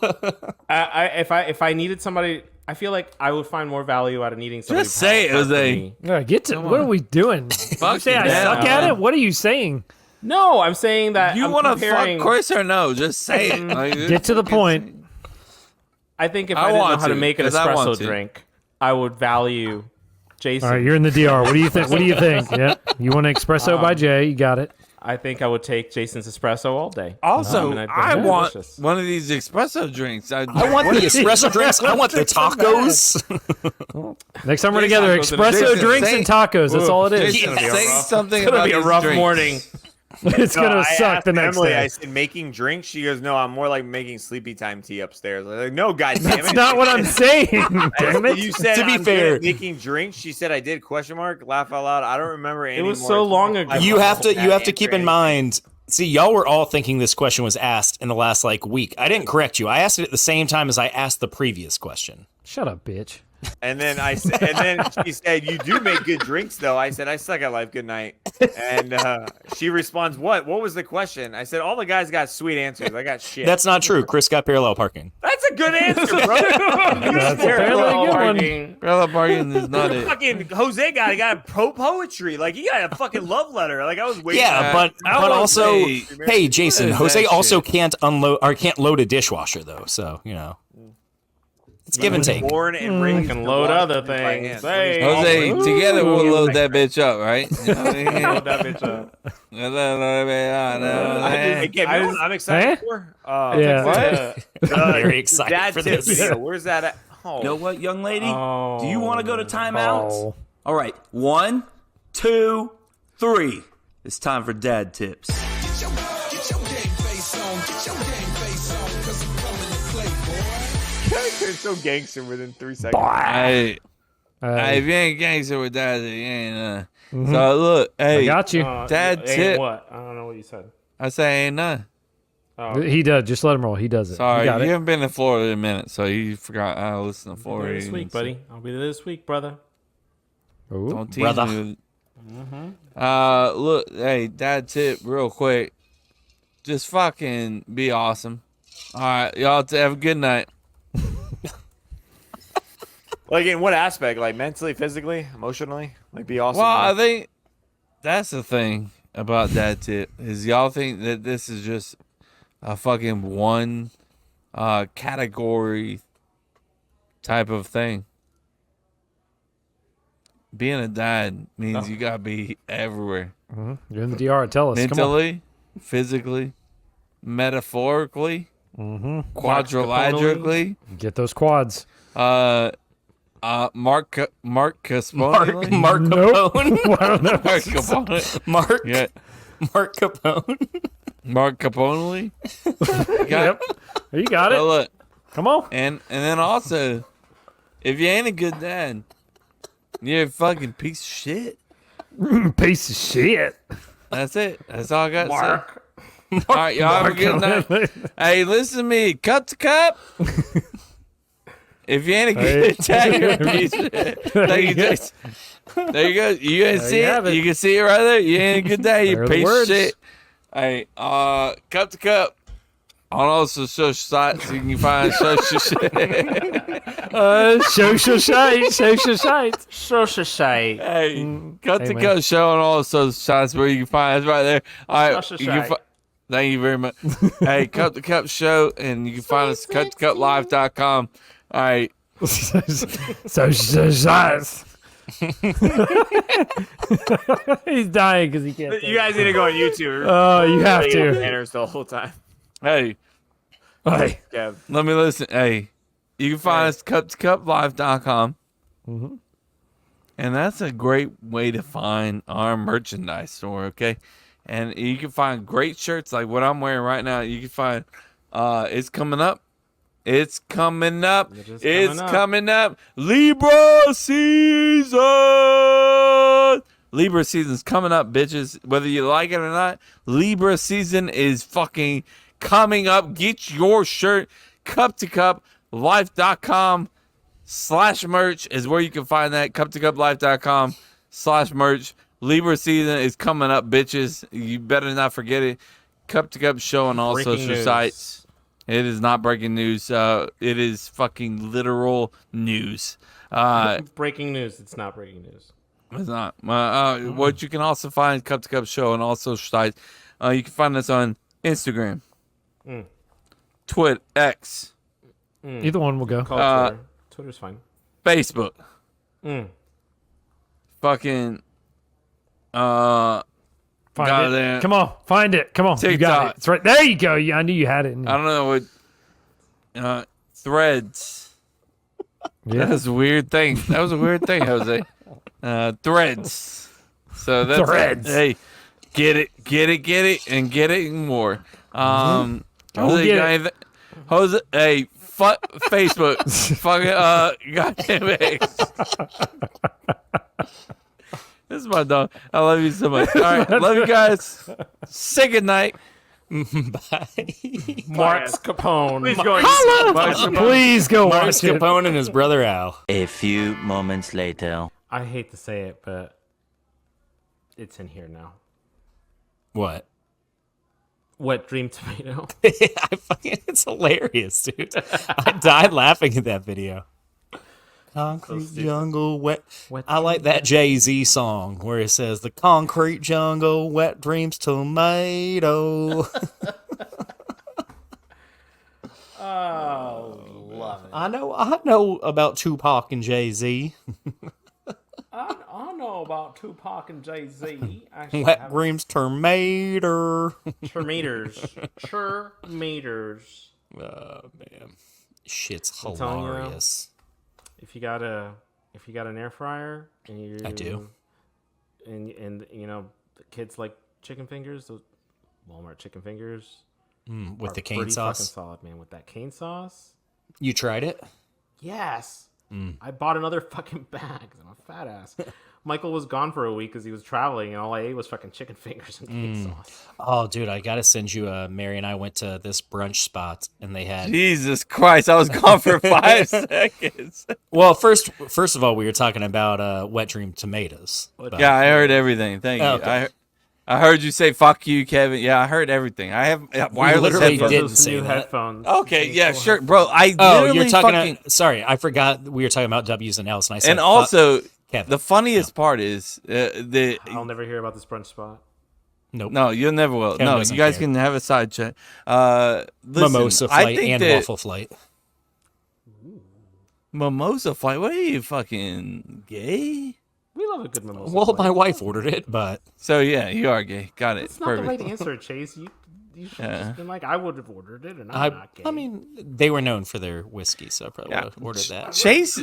if I needed somebody, I feel like I would find more value out of needing somebody. Just say it, Jose. Get to what are we doing? You say I suck at it? What are you saying? No, I'm saying that you want to fuck Chris or no? Just say it. Get to the point. I think if I didn't know how to make an espresso drink, I would value Jason. All right, you're in the DR. What do you think? Yeah, you want an espresso by Jay? You got it. I think I would take Jason's espresso all day. Also, I want one of these espresso drinks. I want the espresso drinks. I want the tacos. Next time we're together, espresso drinks and tacos. That's all it is. It's going to be a rough morning. It's going to suck the next Emily, day. I said making drinks. She goes, no, I'm more like making sleepy time tea upstairs. I was like, no, goddamn it. That's not what I'm saying. Damn it. You said to be I'm fair, good at making drinks. She said I did. ? Laugh out loud. I don't remember any. It was so long ago. You have to keep in mind. See, y'all were all thinking this question was asked in the last week. I didn't correct you. I asked it at the same time as I asked the previous question. Shut up, bitch. And then she said, "You do make good drinks, though." I said, "I suck at life. Good night." And she responds, "What? What was the question?" I said, "All the guys got sweet answers. I got shit." That's not true. Chris got parallel parking. That's a good answer, bro. That's parallel parking. Parallel parking is not it. Fucking Jose got poetry. Like he got a fucking love letter. Like I was waiting. Yeah, but also, hey, Jason, Jose also can't load a dishwasher though. So it's give and take. Born and raised can load other things. Hey, Jose, together we'll load that bitch up, right? Load that bitch up. I'm excited for. Very excited Dad for tip this. video. Where's that at? Oh. You know what, young lady? Oh. Do you want to go to timeout? Oh. All right. 1, 2, 3. It's time for dad tips. Get your game face on. Get your game face on. Cause I'm coming to play, boy. They're so gangster within 3 seconds. Hey, if you ain't gangster with that, you ain't. So look, hey, I got you. Dad tip. What? I don't know what you said. I say ain't none. Oh. He does. Just let him roll. He does it. Sorry, you got you it. haven't been to Florida in a minute, so you forgot how to listen to Florida. This week, buddy. I'll be there this week, brother. Ooh. Don't tease Brother. me. Look, hey, dad tip real quick. Just fucking be awesome. All right, y'all have a good night. Like in what aspect? Like mentally, physically, emotionally? Like be awesome. Well, I think that's the thing about dad tip is y'all think that this is just a fucking one category type of thing. Being a dad means you gotta be everywhere. You're in the DR. Tell us. Mentally, physically, metaphorically, quadrilaterally. Get those quads. Mark Caspone. Mark Capone. I don't know. Mark Capone. Mark. Yeah. Mark Capone. Mark Capone. Yep. You got it. So look, Come on. and then also, if you ain't a good dad, you're a fucking piece of shit. Piece of shit. That's it. That's all I got to Mark. say. All right, y'all have a good night. Hey, listen to me. Cup to cup. If you ain't a good dad, you're a piece of shit. Thank you, Jason. There you go. You can see have it. it. You can see it right there. You ain't a good dad. There You are the piece of words. shit. Hey, cup to cup. On all social sites, you can find social shit. Social shite. Social shite. Social shite. Hey, Cut Hey, to man. Cut show on all social sites where you can find it's right there. All right, Social you can shite. thank you very much. Hey, Cut to Cut show, and you can find us at cuttocuplive.com. All right, Social shite. He's dying because he can't. You guys need to go on YouTube. Oh, you have to. Banners the whole time. hey, Hey. Kev. let me listen. Hey, you can find us at cuttocuplive.com. Mhm. And that's a great way to find our merchandise store, okay? And you can find great shirts like what I'm wearing right now. You can find it's coming up. It's coming up. It's coming up. Libra season. Libra season's coming up, bitches. Whether you like it or not, Libra season is fucking coming up. Get your shirt. Cup to Cup life.com/merch is where you can find that. Cup2cuplife.com/merch. Libra season is coming up, bitches. You better not forget it. Cup to Cup show on all Breaking social news. sites. It is not breaking news. It is fucking literal news. Breaking news. It's not breaking news. It's not. What you can also find Cup to Cup show on all social sites. You can find us on Instagram, Twitter, X, Either one will go. Call it Twitter. Twitter's fine. Facebook, fucking Find got it. there. Come on, find it. Come on, you got TikTok. it. It's right there. You go. Yeah, I knew you had it. I don't know what Threads. Yeah. That was a weird thing. That was a weird thing, Jose. Threads. So that's Threads. Hey, get it, and get it and more. Jose, Go you get got it. anything? Jose, hey, fuck Facebook. Fucking goddamn it. This is my dog. I love you so much. All right, love you guys. Say good night. Bye. Mark's Capone. Please go. Please go Mark watch it. Capone and his brother Al. A few moments later. I hate to say it, but it's in here now. What? Wet Dream Tomato. It's hilarious, dude. I died laughing at that video. Concrete jungle, wet. I like that Jay-Z song where it says the concrete jungle, wet dreams, tomato. Oh, love it. I know about Tupac and Jay-Z. I know about Tupac and Jay-Z. Wet dreams, tomato. Termators. Oh man, shit's I'm telling you, hilarious. If you got an air fryer and you I do. And you know the kids like chicken fingers, those Walmart chicken fingers With are the cane pretty sauce. fucking solid, man. With that cane sauce. You tried it? Yes. I bought another fucking bag. I'm a fat ass. Michael was gone for a week because he was traveling, and all I ate was fucking chicken fingers and cane sauce. Oh, dude, I gotta send you Mary and I went to this brunch spot, and they had. Jesus Christ, I was gone for 5 seconds. Well, first of all, we were talking about wet dream tomatoes. But- Yeah, I heard everything. Thank you. Okay. I heard you say "fuck you, Kevin." Yeah, I heard everything. I have wireless literally headphones. didn't Those say new that. headphones. Okay, Those yeah, cool sure, headphones. bro. I Oh, literally you're talking. fucking. Sorry, I forgot we were talking about W's and L's, and I said. And fuck also, Kevin. the funniest part is the. I'll never hear about this brunch spot. Nope. No, you'll never will. Kevin No, you doesn't guys care. can have a side chat. Listen, Mimosa I flight think and that waffle flight. Mimosa flight. What are you fucking gay? We love a good mimosa. Well, flight. my wife ordered it, but So yeah, you are gay. Got it. That's not Perfect. the right answer, Chase. You should have just been like, I would have ordered it, and I'm not gay. I mean, they were known for their whiskey, so I probably would have ordered that. Chase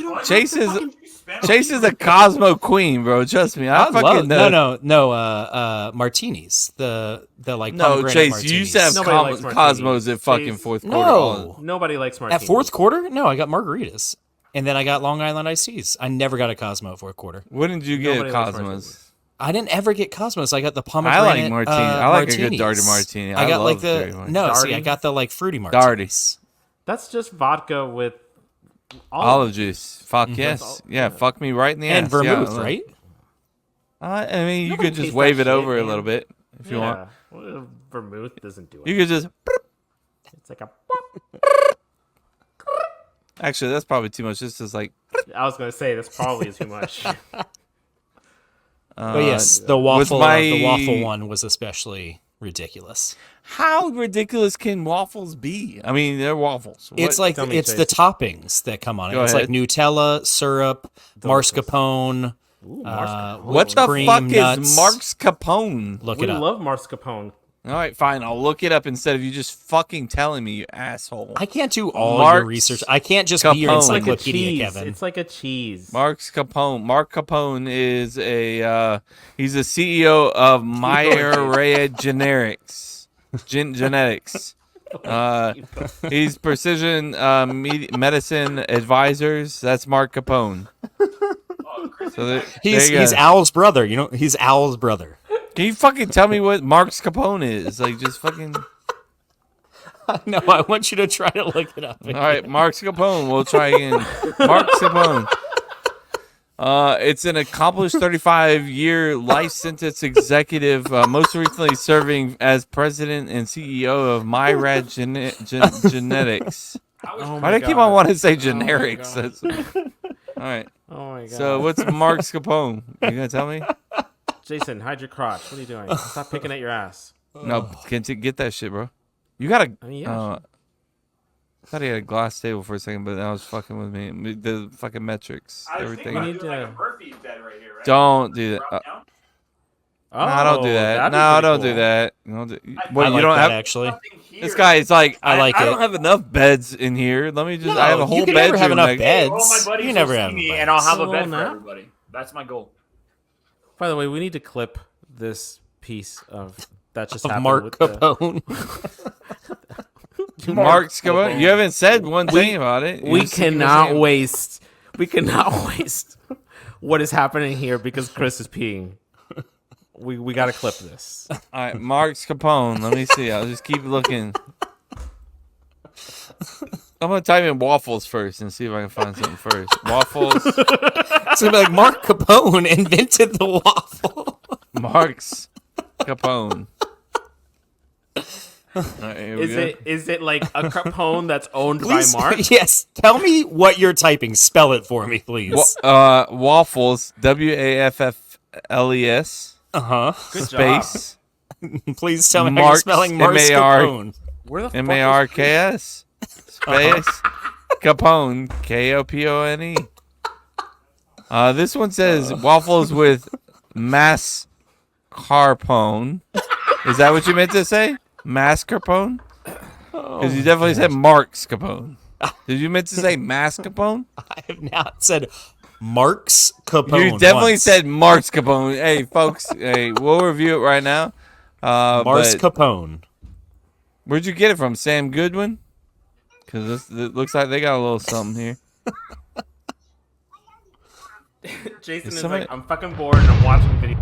is a Cosmo queen, bro. Trust me. I fucking know. No, martinis. The like no, Chase. martinis. You used to have Cosmos at fucking fourth quarter. No, nobody likes martinis. At fourth quarter. No, I got margaritas, and then I got Long Island iced teas. I never got a Cosmo at fourth quarter. When did you get Cosmos? I didn't ever get Cosmos. I got the pomegranate. I like martini. I like a good darty martini. I got love like I got the like fruity martinis. That's just vodka with olive juice. Fuck yes, yeah. Fuck me right in the ass. And vermouth, right? I mean, you could just wave it over a little bit if you want. Well, vermouth doesn't do it. You could just. It's like a. Actually, that's probably too much. This is like. I was gonna say that's probably too much. But yes, the waffle one was especially ridiculous. How ridiculous can waffles be? I mean, they're waffles. It's like it's the toppings that come on it. It's like Nutella, syrup, mascarpone. What the fuck is mascarpone? Look it up. We love mascarpone. All right, fine. I'll look it up instead of you just fucking telling me, you asshole. I can't do all your research. I can't just be your encyclopedia, Kevin. It's like a cheese. Mark Capone is he's the CEO of Myra Genetics. He's Precision Medicine Advisors. That's Mark Capone. So he's Al's brother. You know, he's Al's brother. Can you fucking tell me what Mark's Capone is? Like, just fucking. No, I want you to try to look it up again. All right, Mark's Capone. We'll try again. Mark's Capone. It's an accomplished 35-year life sentence executive, most recently serving as president and CEO of Myra Genetics. Why do I keep on wanting to say generics? All right. Oh my god. So what's Mark's Capone? You gonna tell me? Jason, hide your crotch. What are you doing? Stop picking at your ass. No, can't you get that shit, bro? You gotta. I mean, yeah, I thought he had a glass table for a second, but that was fucking with me. The fucking metrics, everything. We need to. Like a Murphy's bed right here, right? Don't do that. No, don't do that. No, don't do that. Well, you don't have actually. This guy is like, I like I it. don't have enough beds in here. Let me just. I have a whole you can bedroom. Never have enough like, beds. Well, my buddies you never will have see me, beds. and I'll have a So bed for now? everybody. That's my goal. By the way, we need to clip this piece of that just happened Mark with Capone. Mark's Capone. You haven't said one thing about it. We cannot waste. We cannot waste what is happening here because Chris is peeing. We got to clip this. All right, Mark's Capone. Let me see. I'll just keep looking. I'm gonna type in waffles first and see if I can find something first. Waffles. It's gonna be like Mark Capone invented the waffle. Mark's Capone. Right, Is it like a Capone that's owned by Mark? Yes. Tell me what you're typing. Spell it for me, please. Waffles. WAFFLES. Good Space. Please tell me how you're spelling Mark's Capone. Where the fuck MARKS. Space. Capone. KOPONE. This one says waffles with mascarpone. Is that what you meant to say? Mascarpone? Because you definitely said Mark's Capone. Did you meant to say mascarpone? I have now said Mark's Capone. You definitely said Mark's Capone. Hey, folks. Hey, we'll review it right now. Mark's Capone. Where'd you get it from? Sam Goodwin? Because it looks like they got a little something here. Jason is like, I'm fucking bored and I'm watching video.